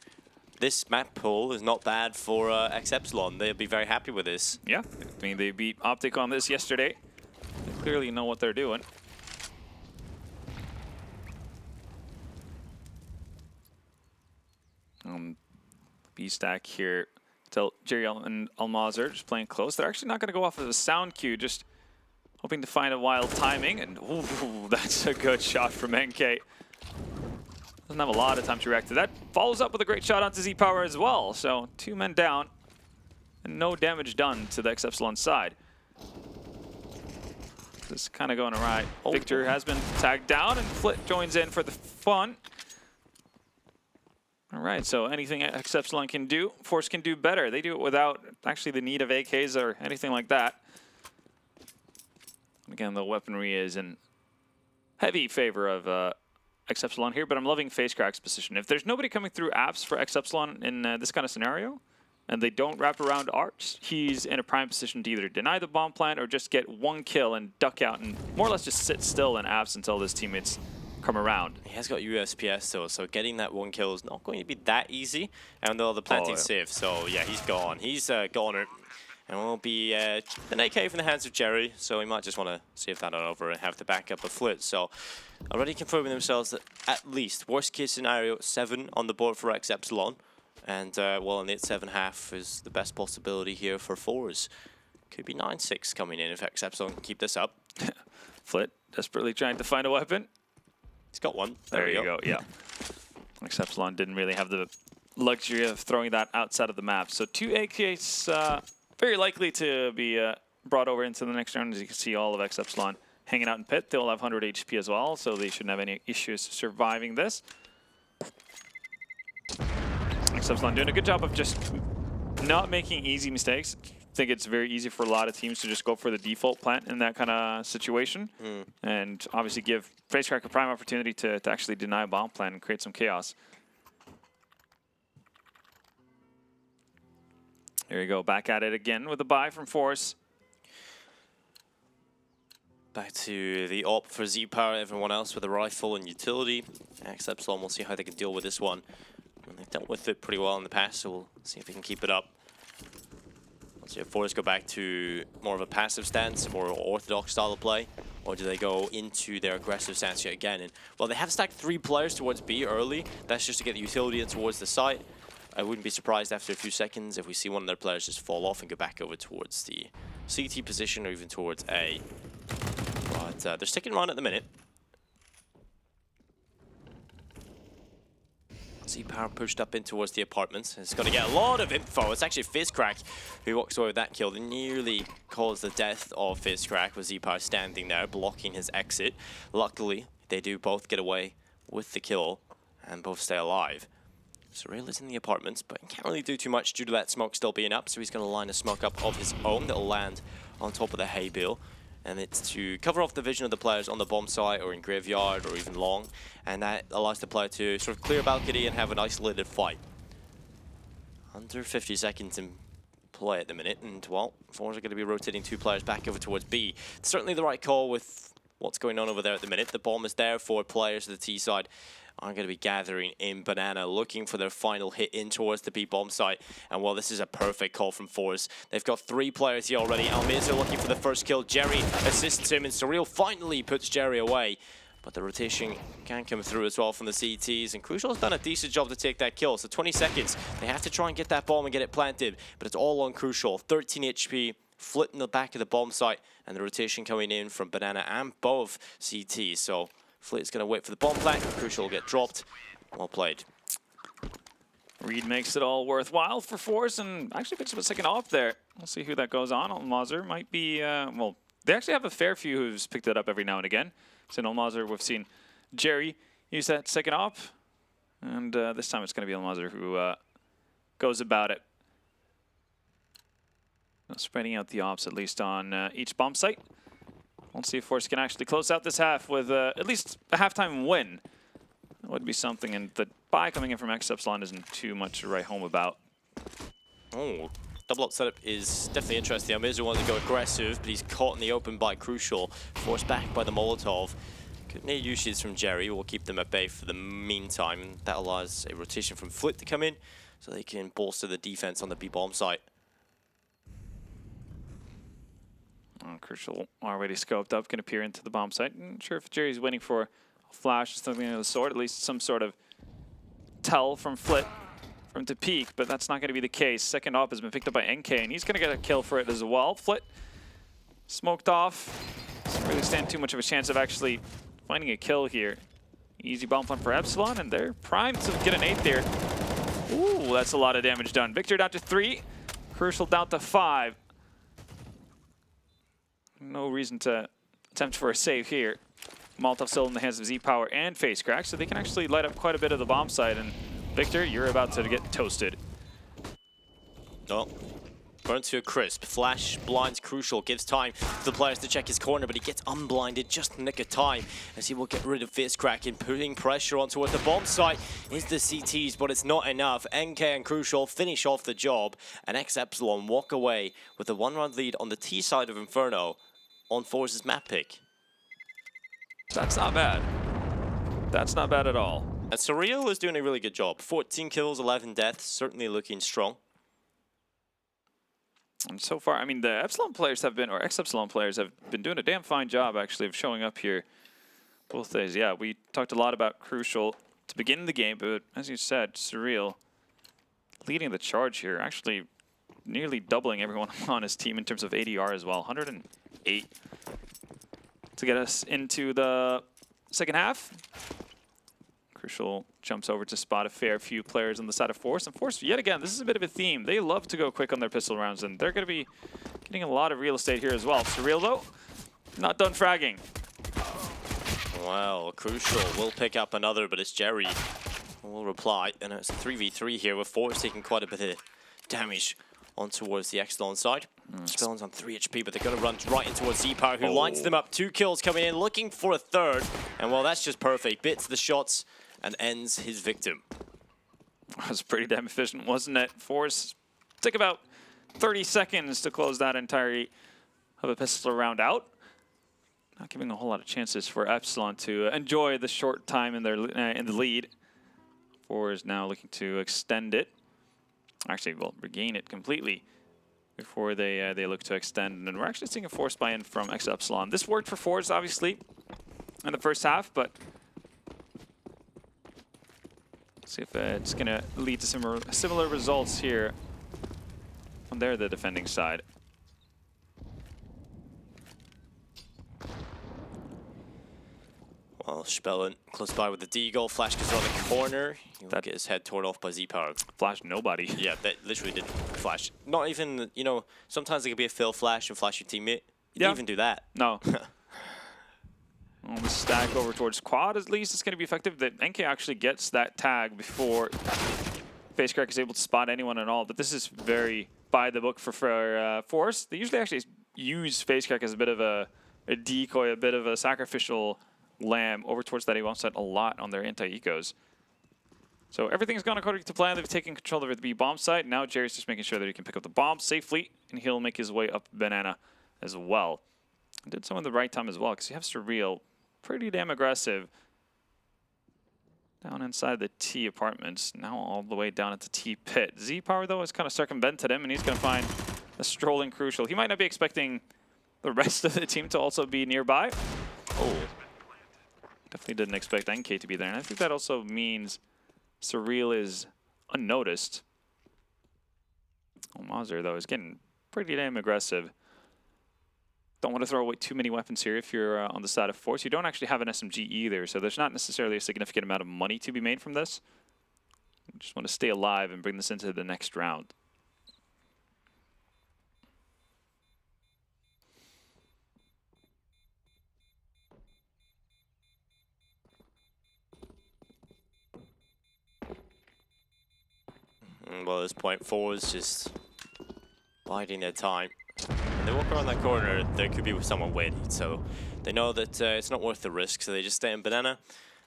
S2: This map pool is not bad for ex-Epsilon. They'll be very happy with this.
S1: Yeah, I mean, they beat Optic on this yesterday. They clearly know what they're doing. B-stack here. Till Jerry and Almaz are just playing close. They're actually not going to go off of a sound cue, just hoping to find a wild timing. And ooh, that's a good shot from NK. Doesn't have a lot of time to react to that. Follows up with a great shot onto Z-Power as well. So 2 men down and no damage done to the ex-Epsilon side. This is kind of going awry. Victor has been tagged down and Flit joins in for the fun. All right, so anything ex-Epsilon can do, forZe can do better. They do it without actually the need of AKs or anything like that. Again, the weaponry is in heavy favor of ex-Epsilon here, but I'm loving FaceCrack's position. If there's nobody coming through apps for ex-Epsilon in this kind of scenario, and they don't wrap around arcs, he's in a prime position to either deny the bomb plant or just get 1 kill and duck out and more or less just sit still in apps until his teammates come around.
S2: He has got USPS though, so getting that 1 kill is not going to be that easy. And though the planting's safe, so yeah, he's gone. He's goner. And will be an AK from the hands of Jerry, so he might just want to save that on over and have the backup of Flit. So already confirming themselves that at least, worst case scenario, 7 on the board for ex-Epsilon. And well, an 8-7 is the best possibility here for forZe. Could be 9-6 coming in if ex-Epsilon can keep this up.
S1: Flit desperately trying to find a weapon.
S2: He's got one.
S1: There you go, yeah. ex-Epsilon didn't really have the luxury of throwing that outside of the map. So 2 AKs very likely to be brought over into the next round. As you can see, all of ex-Epsilon hanging out in pit. They'll have 100 HP as well, so they shouldn't have any issues surviving this. ex-Epsilon doing a good job of just not making easy mistakes. I think it's very easy for a lot of teams to just go for the default plant in that kind of situation. And obviously give FaceCrack a prime opportunity to actually deny a bomb plant and create some chaos. There you go, back at it again with a buy from forZe.
S2: Back to the op for Z-Power, everyone else with a rifle and utility. ex-Epsilon, we'll see how they can deal with this one. And they've dealt with it pretty well in the past, so we'll see if they can keep it up. Let's see if forZe go back to more of a passive stance, more orthodox style of play, or do they go into their aggressive stance yet again? And well, they have stacked 3 players towards B early. That's just to get the utility in towards the site. I wouldn't be surprised after a few seconds if we see one of their players just fall off and go back over towards the CT position or even towards A. But they're sticking around at the minute. Z-Power pushed up in towards the apartments. It's going to get a lot of info. It's actually FaceCrack who walks away with that kill. They nearly caused the death of FaceCrack with Z-Power standing there blocking his exit. Luckily, they do both get away with the kill and both stay alive. Surreal is in the apartments, but he can't really do too much due to that smoke still being up, so he's going to line a smoke up of his own that'll land on top of the hay bale. And it's to cover off the vision of the players on the bomb site or in graveyard or even long, and that allows the player to sort of clear balcony and have an isolated fight. Under 50 seconds in play at the minute, and well, forZe are going to be rotating 2 players back over towards B. It's certainly the right call with what's going on over there at the minute. The bomb is there for players to the T side. Are going to be gathering in Banana, looking for their final hit in towards the B bomb site. And well, this is a perfect call from forZe. They've got 3 players here already. Almeza looking for the first kill. Jerry assists him, and Surreal finally puts Jerry away. But the rotation can come through as well from the CTs, and Crucial has done a decent job to take that kill. So 20 seconds. They have to try and get that bomb and get it planted, but it's all on Crucial. 13 HP, Flit in the back of the bomb site, and the rotation coming in from Banana and both CTs. So Flit is going to wait for the bomb plant. Crucial will get dropped. Well played.
S1: Reed makes it all worthwhile for forZe and actually picks up a second off there. We'll see who that goes on. Almaz might be, well, they actually have a fair few who's picked it up every now and again. So in Almaz, we've seen Jerry use that second op. And this time it's going to be Almaz who goes about it. Spreading out the ops, at least on each bomb site. We'll see if forZe can actually close out this half with at least a halftime win. That would be something, and the buy coming in from ex-Epsilon isn't too much to write home about.
S2: Oh, double up setup is definitely interesting. Amizu wants to go aggressive, but he's caught in the open by Crucial, forced back by the Molotov. Good near usage from Jerry will keep them at bay for the meantime, and that allows a rotation from Flit to come in, so they can bolster the defense on the B-bomb site.
S1: Crucial already scoped up, can appear into the bomb site. Not sure if Jerry's waiting for a flash or something of the sort, at least some sort of tell from Flit for him to peek, but that's not going to be the case. Second op has been picked up by NK, and he's going to get a kill for it as well. Flit smoked off. Doesn't really stand too much of a chance of actually finding a kill here. Easy bomb plant for Epsilon, and they're primed to get an 8 there. Ooh, that's a lot of damage done. Victor down to 3, Crucial down to 5. No reason to attempt for a save here. Molotov still in the hands of Z-Power and Face Crack, so they can actually light up quite a bit of the bomb site. And Victor, you're about to get toasted.
S2: Oh, burns to a crisp. Flash blinds Crucial, gives time for the players to check his corner, but he gets unblinded just in the nick of time as he will get rid of Face Crack and putting pressure on towards the bomb site is the CTs, but it's not enough. NK and Crucial finish off the job, and ex-Epsilon walk away with a 1-round lead on the T side of Inferno on forZe's map pick.
S1: That's not bad. That's not bad at all.
S2: And Surreal is doing a really good job. 14 kills, 11 deaths, certainly looking strong.
S1: And so far, I mean, the Epsilon players have been, or ex-Epsilon players have been doing a damn fine job, actually, of showing up here both days. Yeah, we talked a lot about Crucial to begin the game, but as you said, Surreal leading the charge here, actually nearly doubling everyone on his team in terms of ADR as well. 108 to get us into the second half. Crucial jumps over to spot a fair few players on the side of forZe. And forZe, yet again, this is a bit of a theme. They love to go quick on their pistol rounds, and they're going to be getting a lot of real estate here as well. Surreal, though, not done fragging.
S2: Well, Crucial will pick up another, but it's Jerry who will reply. And it's a 3v3 here with forZe taking quite a bit of damage on towards the Epsilon side. Epsilon's on 3 HP, but they're going to run right in towards Z-Power, who lines them up. 2 kills coming in, looking for a third. And well, that's just perfect. Bits the shots and ends his victim.
S1: That was pretty damn efficient, wasn't it? forZe took about 30 seconds to close that entirety of a pistol round out. Not giving a whole lot of chances for Epsilon to enjoy the short time in their in the lead. forZe now looking to extend it. Actually, well, regain it completely before they look to extend. And we're actually seeing a force buy-in from ex-Epsilon. This worked for forZe, obviously, in the first half, but see if it's going to lead to similar results here on the defending side.
S2: Well, Spellen close by with the deagle. Flash goes around the corner. He'll get his head torn off by Z-Power.
S1: Flash nobody.
S2: Yeah, that literally did flash. Not even, you know, sometimes it could be a fail flash and flash your teammate. You didn't even do that.
S1: No. On the stack over towards quad, at least it's going to be effective. That NK actually gets that tag before FaceCrack is able to spot anyone at all. But this is very by the book for forZe. They usually actually use FaceCrack as a bit of a decoy, a bit of a sacrificial lamb over towards that A1 set a lot on their anti-ecos. So everything's gone according to plan. They've taken control of the B-bomb site. Now Jerry's just making sure that he can pick up the bomb safely, and he'll make his way up Banana as well. Did so in the right time as well, because you have Surreal pretty damn aggressive down inside the T apartments, now all the way down into T pit. Z-Power, though, has kind of circumvented him, and he's going to find a strolling Crucial. He might not be expecting the rest of the team to also be nearby. Oh, definitely didn't expect NK to be there, and I think that also means Surreal is unnoticed. Oh, Mazur, though, is getting pretty damn aggressive. Don't want to throw away too many weapons here if you're on the side of forZe. You don't actually have an SMG either, so there's not necessarily a significant amount of money to be made from this. You just want to stay alive and bring this into the next round.
S2: Well, at this point, forZe just biding their time. When they walk around that corner, there could be someone waiting, so they know that it's not worth the risk, so they just stay in Banana.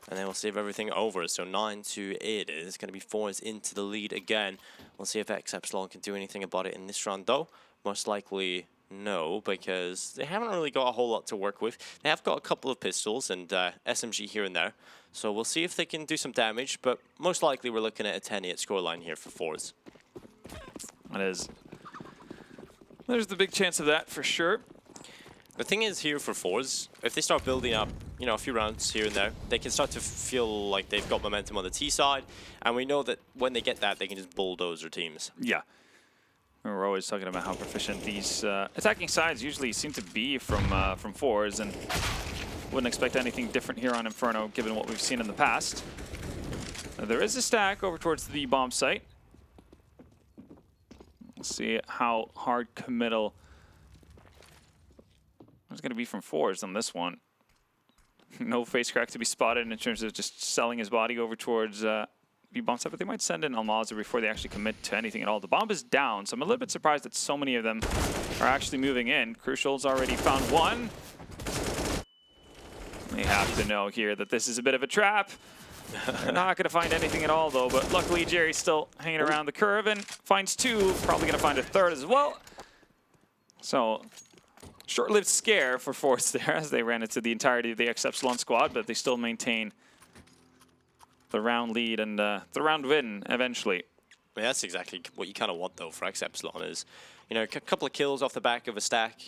S2: and then we'll save everything over. So 9-8 is going to be forZe into the lead again. We'll see if ex-Epsilon can do anything about it in this round, though. Most likely no, because they haven't really got a whole lot to work with. They have got a couple of pistols and SMG here and there. So we'll see if they can do some damage, but most likely we're looking at a 10-8 scoreline here for forZe.
S1: That is. There's the big chance of that for sure.
S2: The thing is here for forZe, if they start building up, you know, a few rounds here and there, they can start to feel like they've got momentum on the T side, and we know that when they get that, they can just bulldoze their teams.
S1: Yeah. We're always talking about how proficient these attacking sides usually seem to be from forZe, and wouldn't expect anything different here on Inferno, given what we've seen in the past. There is a stack over towards the bomb site. We'll see how hard committal there's going to be from forZe on this one. No face crack to be spotted in terms of just selling his body over towards B bomb site, but they might send in Almaza before they actually commit to anything at all. The bomb is down, so I'm a little bit surprised that so many of them are actually moving in. Crucial's already found one. They have to know here that this is a bit of a trap. They're not going to find anything at all, though, but luckily Jerry's still hanging around the curve and finds two. Probably going to find a third as well. So, short-lived scare for forZe there as they ran into the entirety of the ex-Epsilon squad, but they still maintain the round lead and the round win eventually.
S2: Yeah, that's exactly what you kind of want, though, for ex-Epsilon is, you know, a couple of kills off the back of a stack.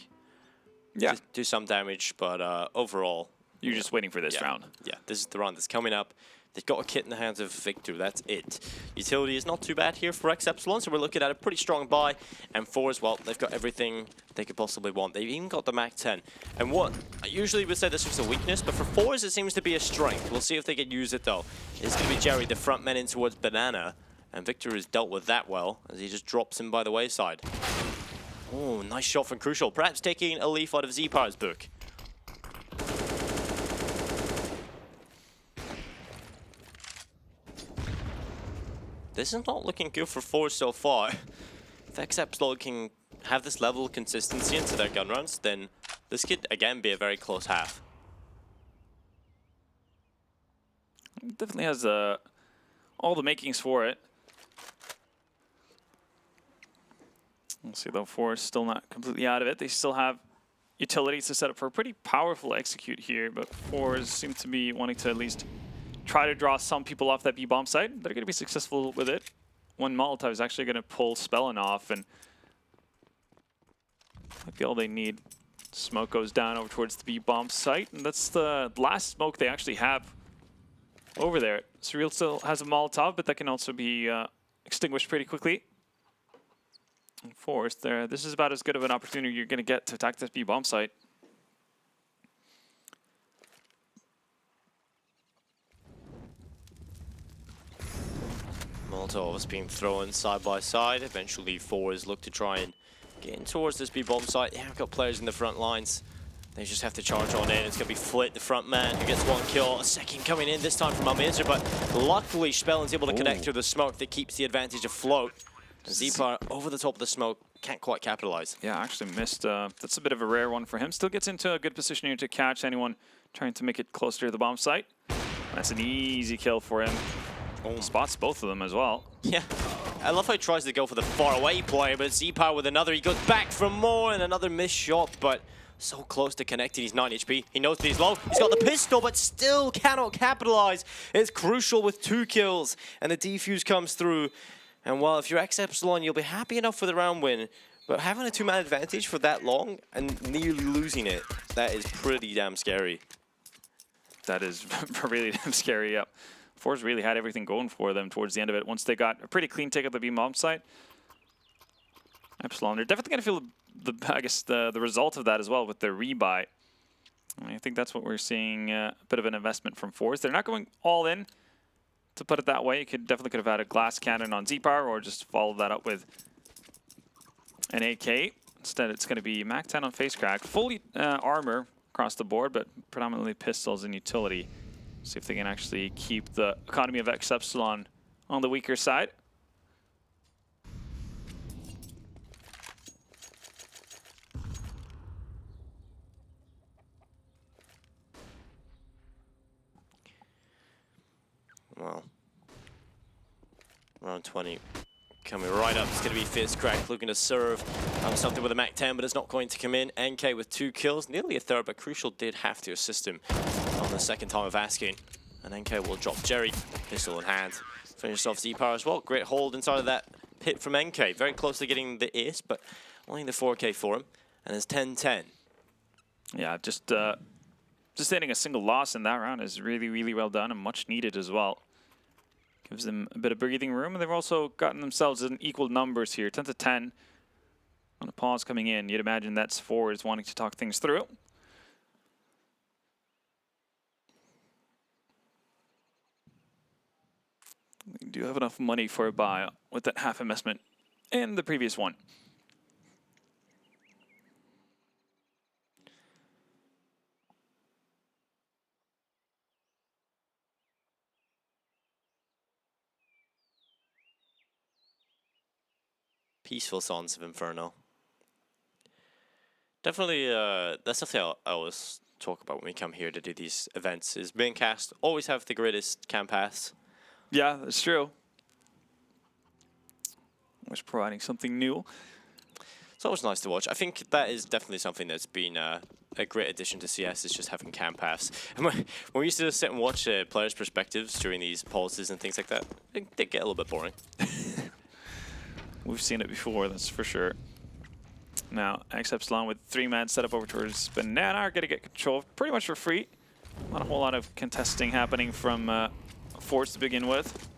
S1: Yeah.
S2: Do some damage, but overall...
S1: You're just waiting for this round.
S2: Yeah, this is the round that's coming up. They've got a kit in the hands of Victor, that's it. Utility is not too bad here for ex-Epsilon, so we're looking at a pretty strong buy. And forZe, well, they've got everything they could possibly want. They've even got the MAC-10. And what I usually would say this was a weakness, but for forZe it seems to be a strength. We'll see if they can use it, though. It's going to be Jerry, the front man, in towards Banana. And Victor has dealt with that well, as he just drops him by the wayside. Oh, nice shot from Crucial. Perhaps taking a leaf out of Zepar's book. This is not looking good for forZe so far. If ex-Epsilon can have this level of consistency into their gun runs, then this could again be a very close half.
S1: Definitely has all the makings for it. We'll see though, forZe still not completely out of it. They still have utilities to set up for a pretty powerful execute here, but forZe seem to be wanting to at least try to draw some people off that B bomb site. They're going to be successful with it. One Molotov is actually going to pull Spellin off, and might be all they need. Smoke goes down over towards the B bomb site, and that's the last smoke they actually have over there. Surreal still has a Molotov, but that can also be extinguished pretty quickly. And forZe there, this is about as good of an opportunity you're going to get to attack this B bomb site.
S2: Molotovs being thrown side by side. Eventually, forZe look to try and get in towards this B bomb site. They have got players in the front lines. They just have to charge on in. It's going to be Flit, the front man, who gets one kill. A second coming in, this time from Almaza, but luckily Spellin's able to connect to the smoke that keeps the advantage afloat. And Zepar over the top of the smoke, can't quite capitalize.
S1: Yeah, actually missed. That's a bit of a rare one for him. Still gets into a good position here to catch anyone trying to make it closer to the bomb site. That's an easy kill for him. Spots both of them as well.
S2: Yeah, I love how he tries to go for the far away player, but Zepar with another, he goes back for more and another missed shot, but so close to connecting. He's 9 HP. He knows that he's low. He's got the pistol, but still cannot capitalize. It's Crucial with 2 kills, and the defuse comes through. And well, if you're ex-Epsilon, you'll be happy enough for the round win, but having a 2-man advantage for that long and nearly losing it, that is pretty damn scary.
S1: That is really damn scary, yep. forZe really had everything going for them towards the end of it. Once they got a pretty clean take at the B bomb site, Epsilon, they're definitely going to feel the result of that as well with their rebuy. I think that's what we're seeing, a bit of an investment from forZe. They're not going all in, to put it that way. You definitely could have had a glass cannon on Zepar or just follow that up with an AK. Instead, it's going to be MAC-10 on face crack. Full armor across the board, but predominantly pistols and utility. See if they can actually keep the economy of ex-Epsilon on the weaker side.
S2: Well, round 20 coming right up. It's going to be fiscrack looking to serve something with a Mac 10, but it's not going to come in. NK with 2 kills, nearly a third, but Crucial did have to assist him on the second time of asking. And NK will drop Jerry, pistol in hand. Finish off Z-Power as well. Great hold inside of that pit from NK. Very close to getting the ace, but only the 4K for him. And it's 10-10.
S1: Yeah, just hitting a single loss in that round is really, really well done and much needed as well. Gives them a bit of breathing room, and they've also gotten themselves in equal numbers here, 10-10. On a pause coming in, you'd imagine that's forZe wanting to talk things through. We do have enough money for a buy with that half investment in the previous one.
S2: Peaceful Sons of Inferno. Definitely, that's something I always talk about when we come here to do these events, is Maincast always have the greatest camp paths.
S1: Yeah, that's true. Always providing something new.
S2: It's always nice to watch. I think that is definitely something that's been a great addition to CS, is just having camp paths. And when we used to sit and watch players' perspectives during these pauses and things like that, it did get a little bit boring.
S1: We've seen it before, that's for sure. Now, ex-Epsilon with 3-man setup over towards Banana are going to get control pretty much for free. Not a whole lot of contesting happening from forZe to begin with.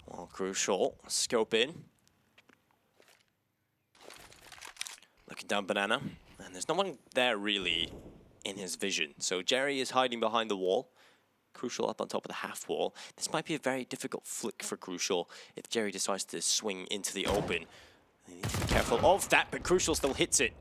S2: Well, Crucial, scope in. Looking down Banana, and there's no one there really in his vision. So Jerry is hiding behind the wall. Crucial up on top of the half wall. This might be a very difficult flick for Crucial if Jerry decides to swing into the open. They need to be careful of that, but Crucial still hits it.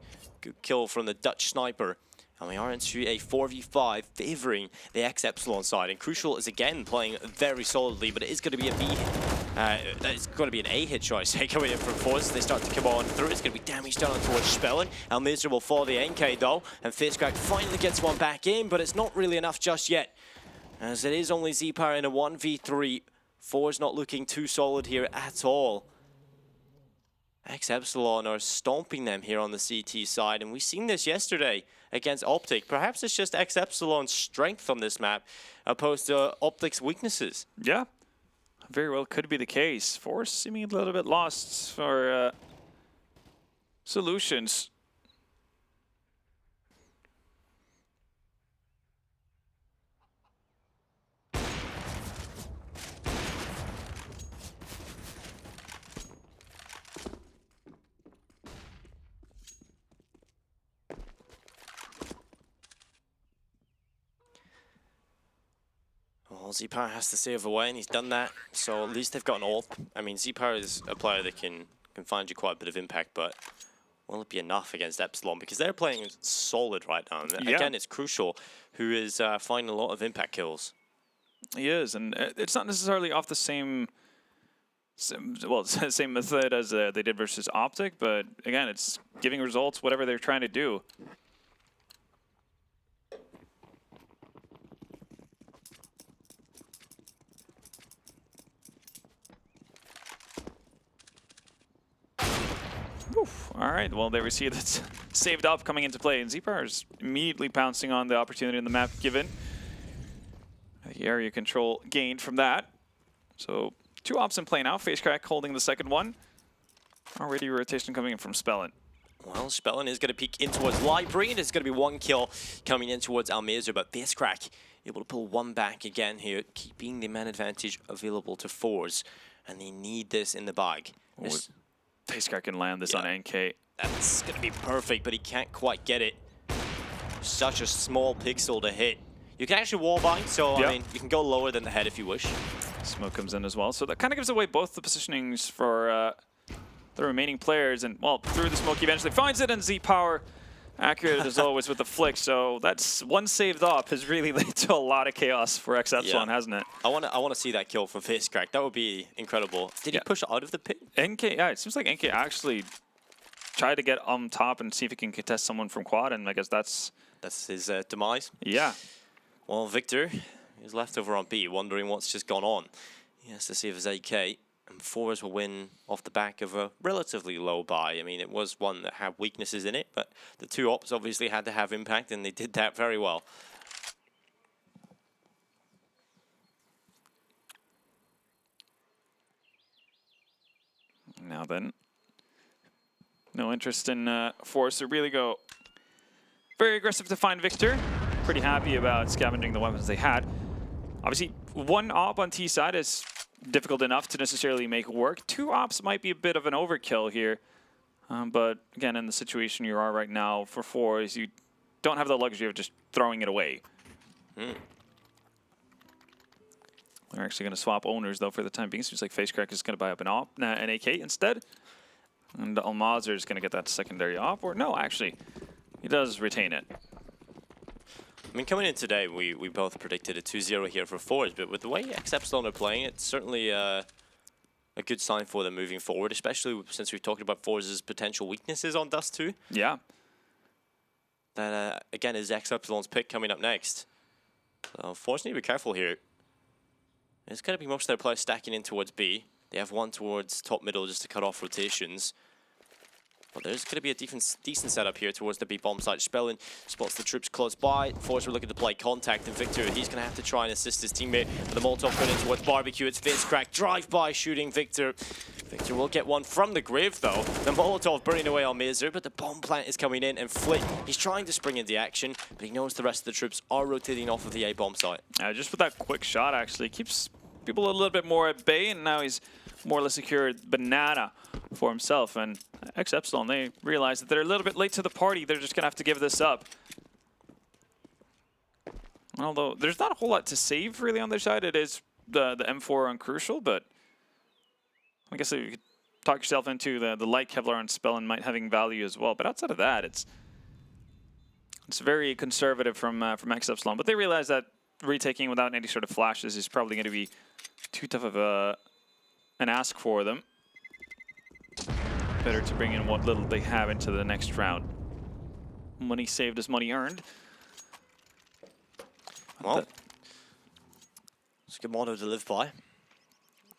S2: Good kill from the Dutch sniper. And we are into a 4v5 favoring the ex-Epsilon side. And Crucial is again playing very solidly, but it is going to be a B hit. It's going to be an A hit, should I say, coming in from forZe. They start to come on through. It's going to be damage done towards Spellin. Almiser will follow the NK though. And fiscrack finally gets one back in, but it's not really enough just yet, as it is only Z-Power in a 1v3. forZe not looking too solid here at all. Ex-Epsilon are stomping them here on the CT side, and we've seen this yesterday against Optic. Perhaps it's just ex-Epsilon's strength on this map opposed to Optic's weaknesses.
S1: Yeah, very well could be the case. forZe seeming a little bit lost for solutions.
S2: Well, Z-Power has to save away, and he's done that. So at least they've got an AWP. I mean, Z-Power is a player that can find you quite a bit of impact, but will it be enough against Epsilon? Because they're playing solid right now. And again, it's Crucial who is finding a lot of impact kills.
S1: He is, and it's not necessarily off the same method as they did versus Optic, but again, it's giving results, whatever they're trying to do. Oof. All right, well, there we see that's saved up coming into play, and Z-Power is immediately pouncing on the opportunity in the map given. The area control gained from that. So 2 ops in play now. fiscrack holding the second one. Already rotation coming in from Spellin.
S2: Well, Spellin is going to peek in towards Library, and it's going to be 1 kill coming in towards Almiser, but fiscrack able to pull 1 back again here, keeping the man advantage available to forZe, and they need this in the bag.
S1: fiscrack can land this on NK.
S2: That's going to be perfect, but he can't quite get it. Such a small pixel to hit. You can actually wallbind, so I mean, you can go lower than the head if you wish.
S1: Smoke comes in as well, so that kind of gives away both the positionings for the remaining players. And well, through the smoke, he eventually finds it, and Z-Power accurate as always with the flick. So that's 1 saved up has really led to a lot of chaos for ex-Epsilon, hasn't it?
S2: I want to see that kill from fiscrack. That would be incredible. Did he push out of the pit?
S1: NK, yeah, it seems like NK actually tried to get on top and see if he can contest someone from quad, and I guess that's
S2: his demise.
S1: Yeah.
S2: Well, Victor is left over on B, wondering what's just gone on. He has to save his AK, and forZe will win off the back of a relatively low buy. I mean, it was one that had weaknesses in it, but the two ops obviously had to have impact, and they did that very well.
S1: Now then, no interest in forZe to really go very aggressive to find Victor. Pretty happy about scavenging the weapons they had. Obviously, one op on T side is difficult enough to necessarily make work. Two ops might be a bit of an overkill here. But again, in the situation you are right now for forZe, you don't have the luxury of just throwing it away. They're actually going to swap owners, though, for the time being. Seems like FaceCrack is going to buy up an AK instead. And Almazer is going to get that secondary op. Or no, actually, he does retain it.
S2: I mean, coming in today, we both predicted a 2-0 here for forZe, but with the way ex-Epsilon are playing, it's certainly a good sign for them moving forward, especially since we've talked about forZe's potential weaknesses on Dust 2.
S1: Yeah.
S2: That, again, is ex-Epsilon's pick coming up next. So forZe need to be careful here. It's going to be most of their players stacking in towards B. They have one towards top middle just to cut off rotations. But there's going to be a decent setup here towards the B bomb site. Spellin spots the troops close by. forZe are looking to play contact, and Victor, he's going to have to try and assist his teammate. But the Molotov going in towards Barbecue. It's FaceCrack drive-by shooting Victor. Victor will get one from the grave, though. The Molotov burning away on Mazer, but the bomb plant is coming in, and Flick, he's trying to spring into action, but he knows the rest of the troops are rotating off of the A bomb site.
S1: Just with that quick shot, actually, keeps people a little bit more at bay, and now he's more or less secured Banana for himself. And ex-Epsilon, they realize that they're a little bit late to the party. They're just going to have to give this up. Although there's not a whole lot to save really on their side. It is the M4 on Crucial, but I guess you could talk yourself into the light Kevlar on Spellin might having value as well. But outside of that, it's very conservative from ex-Epsilon. But they realize that retaking without any sort of flashes is probably going to be too tough of an ask for them. Better to bring in what little they have into the next round. Money saved is money earned.
S2: Well, it's a good motto to live by.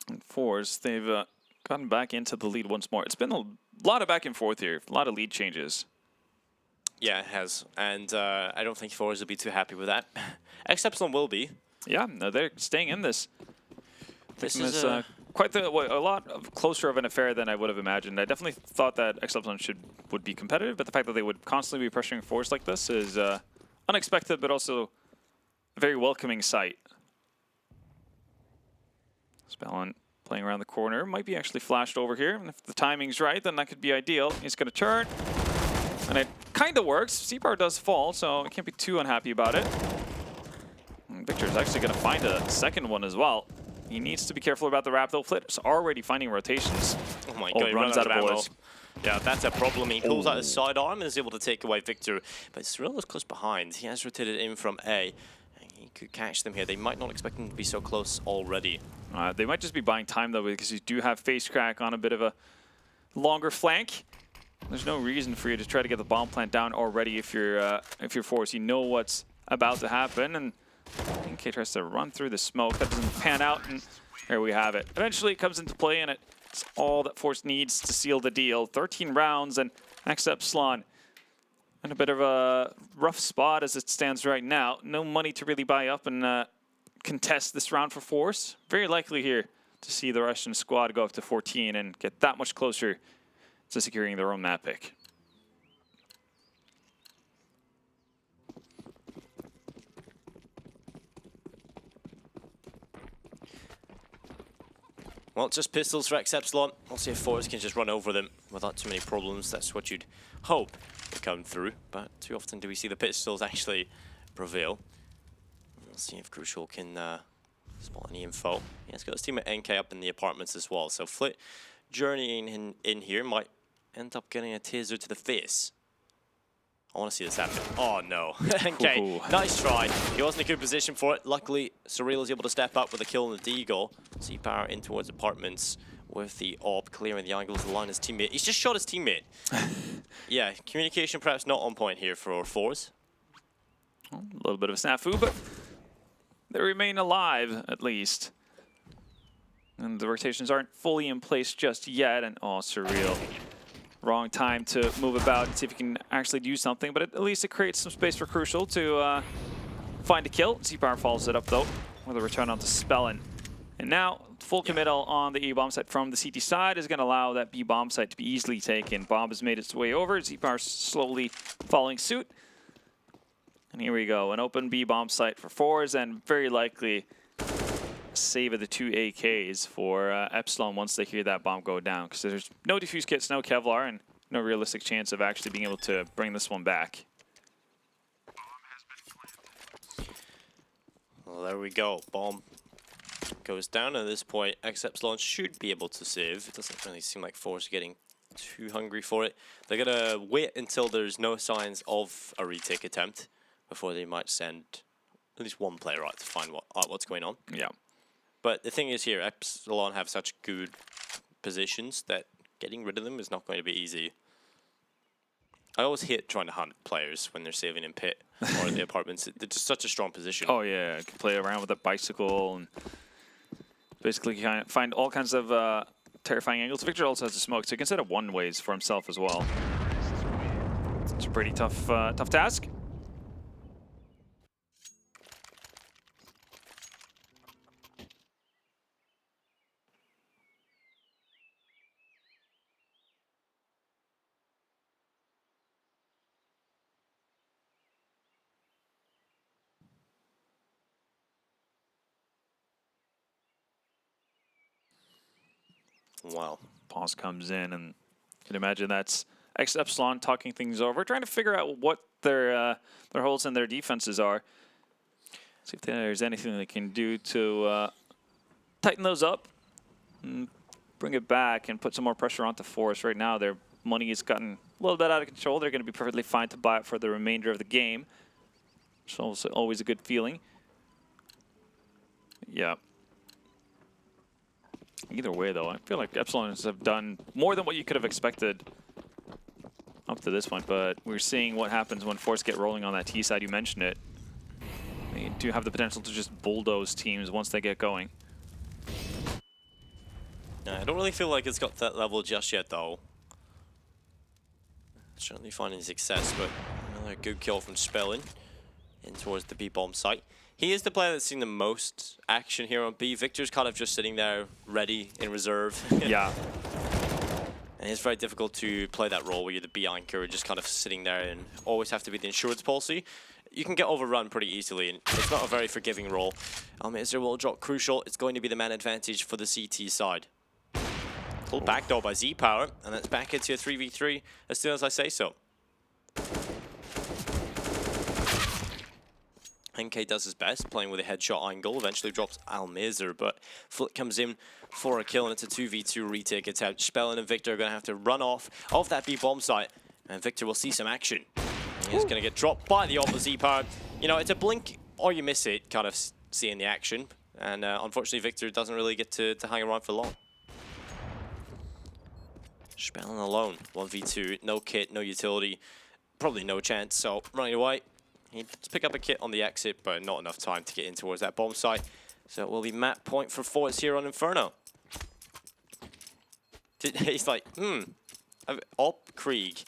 S1: And forZe, they've gotten back into the lead once more. It's been a lot of back and forth here, a lot of lead changes.
S2: Yeah, it has. And I don't think forZe will be too happy with that. ex-Epsilon will be.
S1: Yeah, no, they're staying in this.
S2: This is
S1: quite a lot closer of an affair than I would have imagined. I definitely thought that ex-Epsilon would be competitive, but the fact that they would constantly be pressuring forZe like this is unexpected, but also a very welcoming sight. Spellin playing around the corner, might be actually flashed over here, and if the timing's right, then that could be ideal. He's going to turn, and it kind of works. C-Power does fall, so I can't be too unhappy about it. And Victor's actually going to find a second one as well. He needs to be careful about the wrap, though. Flit's already finding rotations.
S2: Oh my god, he runs out of bullets. Yeah, that's a problem. He pulls out his sidearm and is able to take away Victor, but Cyrill is close behind. He has rotated in from A, and he could catch them here. They might not expect him to be so close already.
S1: They might just be buying time, though, because you do have FaceCrack on a bit of a longer flank. There's no reason for you to try to get the bomb plant down already if you're forZe. You know what's about to happen, and NK tries to run through the smoke. That doesn't pan out, and there we have it. Eventually it comes into play, and it's all that forZe needs to seal the deal. 13 rounds, and ex-Epsilon in a bit of a rough spot as it stands right now. No money to really buy up and contest this round for forZe. Very likely here to see the Russian squad go up to 14 and get that much closer to securing their own map pick.
S2: Well, just pistols for ex-Epsilon. We'll see if forZe can just run over them without too many problems. That's what you'd hope would come through, but too often do we see the pistols actually prevail. We'll see if Crucial can spot any info. He has got his team at NK up in the apartments as well, so Flit journeying in here might end up getting a taser to the face. I want to see this happen. Oh no. Okay, nice try. He wasn't in a good position for it. Luckily, Cyrill is able to step up with a kill on the Deagle. C-Power in towards apartments with the AWP clearing the angles to line his teammate. He's just shot his teammate. Yeah, communication perhaps not on point here for forZe.
S1: A little bit of a snafu, but they remain alive, at least. And the rotations aren't fully in place just yet. And oh, Surreal. Wrong time to move about and see if you can actually do something. But at least it creates some space for Crucial to find a kill. Z-Power follows it up, though, with a return onto Spellin. And now, full committal on the E-bomb site from the CT side is going to allow that B-bomb site to be easily taken. Bomb has made its way over. Z-Power slowly following suit. And here we go. An open B-bomb site for forZe, and very likely save of the 2 AKs for Epsilon once they hear that bomb go down, because there's no defuse kits, no Kevlar, and no realistic chance of actually being able to bring this one back.
S2: Well, there we go. Bomb goes down. At this point, ex-Epsilon should be able to save. It doesn't really seem like forZe are getting too hungry for it. They're going to wait until there's no signs of a retake attempt before they might send at least one player out to find what's going on.
S1: Yeah.
S2: But the thing is here, Epsilon have such good positions that getting rid of them is not going to be easy. I always hate trying to hunt players when they're saving in pit or in the apartments. It's just such a strong position.
S1: Oh yeah, you can play around with a bicycle and basically kind of find all kinds of terrifying angles. Victor also has a smoke, so he can set up one ways for himself as well. It's a pretty tough task.
S2: Wow.
S1: Pause comes in, and you can imagine that's ex-Epsilon talking things over, trying to figure out what their holes in their defenses are. See if there's anything they can do to tighten those up and bring it back and put some more pressure onto forZe. Right now, their money has gotten a little bit out of control. They're going to be perfectly fine to buy it for the remainder of the game. It's also always a good feeling. Yeah. Either way, though, I feel like Epsilon have done more than what you could have expected up to this point, but we're seeing what happens when forZe get rolling on that T side. You mentioned it. They do have the potential to just bulldoze teams once they get going.
S2: I don't really feel like it's got that level just yet, though. Certainly finding success, but another good kill from Spellin in towards the B-bomb site. He is the player that's seen the most action here on B. Victor's kind of just sitting there ready in reserve.
S1: Yeah.
S2: And it's very difficult to play that role where you're the B anchor, just kind of sitting there and always have to be the insurance policy. You can get overrun pretty easily, and it's not a very forgiving role. Is there a wall drop crucial? It's going to be the man advantage for the CT side. Pulled backdoor by Z-Power, and that's back into a 3v3 as soon as I say so. NK does his best, playing with a headshot angle, eventually drops Almazor, but Flick comes in for a kill, and it's a 2v2 retake attempt. Spellin and Victor are going to have to run off of that B-bomb site, and Victor will see some action. He's going to get dropped by the opposite Z-Power. You know, it's a blink or you miss it, kind of seeing the action, and unfortunately Victor doesn't really get to hang around for long. Spellin alone, 1v2, no kit, no utility, probably no chance, so running away. He does pick up a kit on the exit, but not enough time to get in towards that bomb site. So it will be map point for forZe here on Inferno. He's like, Op Krieg.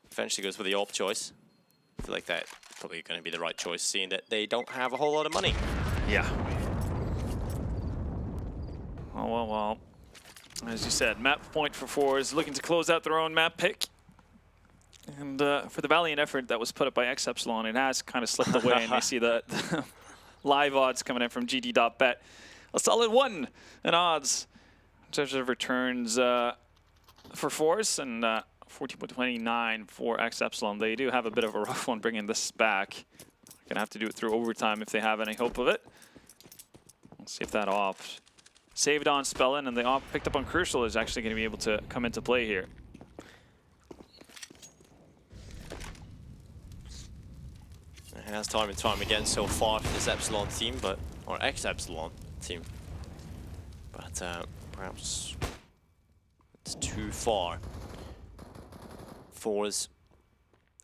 S2: Eventually goes with the Op choice. I feel like that's probably going to be the right choice, seeing that they don't have a whole lot of money.
S1: Yeah. Well. As you said, map point for forZe, looking to close out their own map pick. And for the valiant effort that was put up by ex-Epsilon, it has kind of slipped away, and we see the live odds coming in from GG.Bet. A solid 1 in odds in terms of returns for forZe, and 14.29 for ex-Epsilon. They do have a bit of a rough one bringing this back. They're going to have to do it through overtime if they have any hope of it. Let's see if that off saved on Spellin, and the op picked up on Crucial is actually going to be able to come into play here.
S2: It has time and time again so far for this Epsilon team, or ex-Epsilon team. But perhaps it's too far. forZe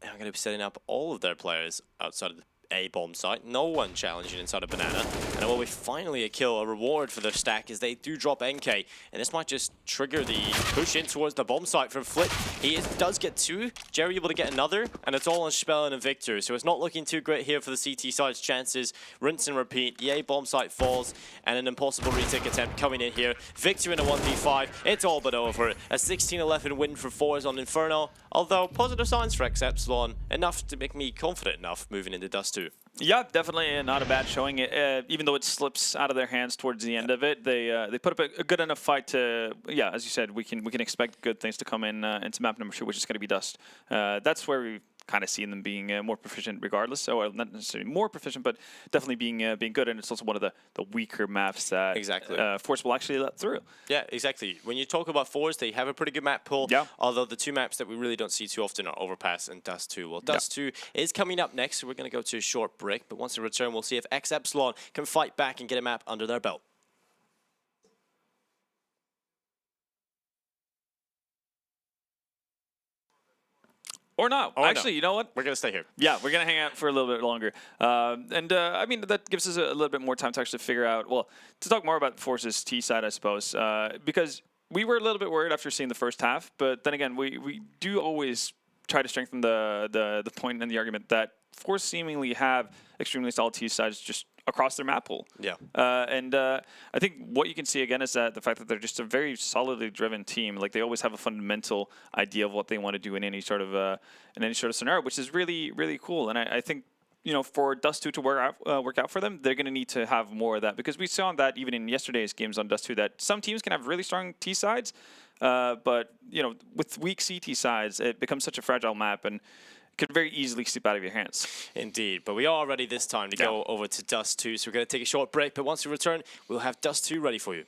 S2: are going to be setting up all of their players outside of the A bomb site. No one challenging inside a banana. And it will be finally a kill, a reward for their stack as they do drop NK. And this might just trigger the push in towards the bomb site from Flip. He does get 2. Jerry able to get another. And it's all on Spell and Victor. So it's not looking too great here for the CT side's chances. Rinse and repeat. The A bomb site falls. And an impossible retake attempt coming in here. Victor in a 1v5. It's all but over. A 16-11 win for forZe on Inferno. Although positive signs for ex-Epsilon. Enough to make me confident enough moving into Dust 2.
S1: Yeah, definitely not a bad showing. Even though it slips out of their hands towards the end of it, they put up a good enough fight to, yeah, as you said, we can expect good things to come in into map number 2, which is going to be Dust. That's where we kind of seen them being more proficient regardless. So well, not necessarily more proficient, but definitely being good. And it's also one of the weaker maps that forZe will actually let through.
S2: Yeah, exactly. When you talk about forZe, they have a pretty good map pool.
S1: Yeah.
S2: Although the 2 maps that we really don't see too often are Overpass and Dust 2. Well, Dust 2 is coming up next, so we're going to go to a short break. But once we return, we'll see if ex-Epsilon can fight back and get a map under their belt.
S1: Or not. Actually,
S2: no.
S1: You know what?
S2: We're going to stay here.
S1: Yeah, we're going to hang out for a little bit longer. I mean, that gives us a little bit more time to actually figure out, well, to talk more about forZe's T side, I suppose, because we were a little bit worried after seeing the first half, but then again, we do always try to strengthen the point and the argument that forZe seemingly have extremely solid T sides just across their map pool.
S2: Yeah.
S1: I think what you can see again is that the fact that they're just a very solidly driven team. Like they always have a fundamental idea of what they want to do in any sort of scenario, which is really, really cool. And I think, you know, for Dust 2 to work out for them, they're going to need to have more of that, because we saw that even in yesterday's games on Dust 2 that some teams can have really strong T sides, but you know, with weak CT sides, it becomes such a fragile map and could very easily slip out of your hands.
S2: Indeed, but we are ready this time to go over to Dust 2, so we're going to take a short break, but once we return, we'll have Dust 2 ready for you.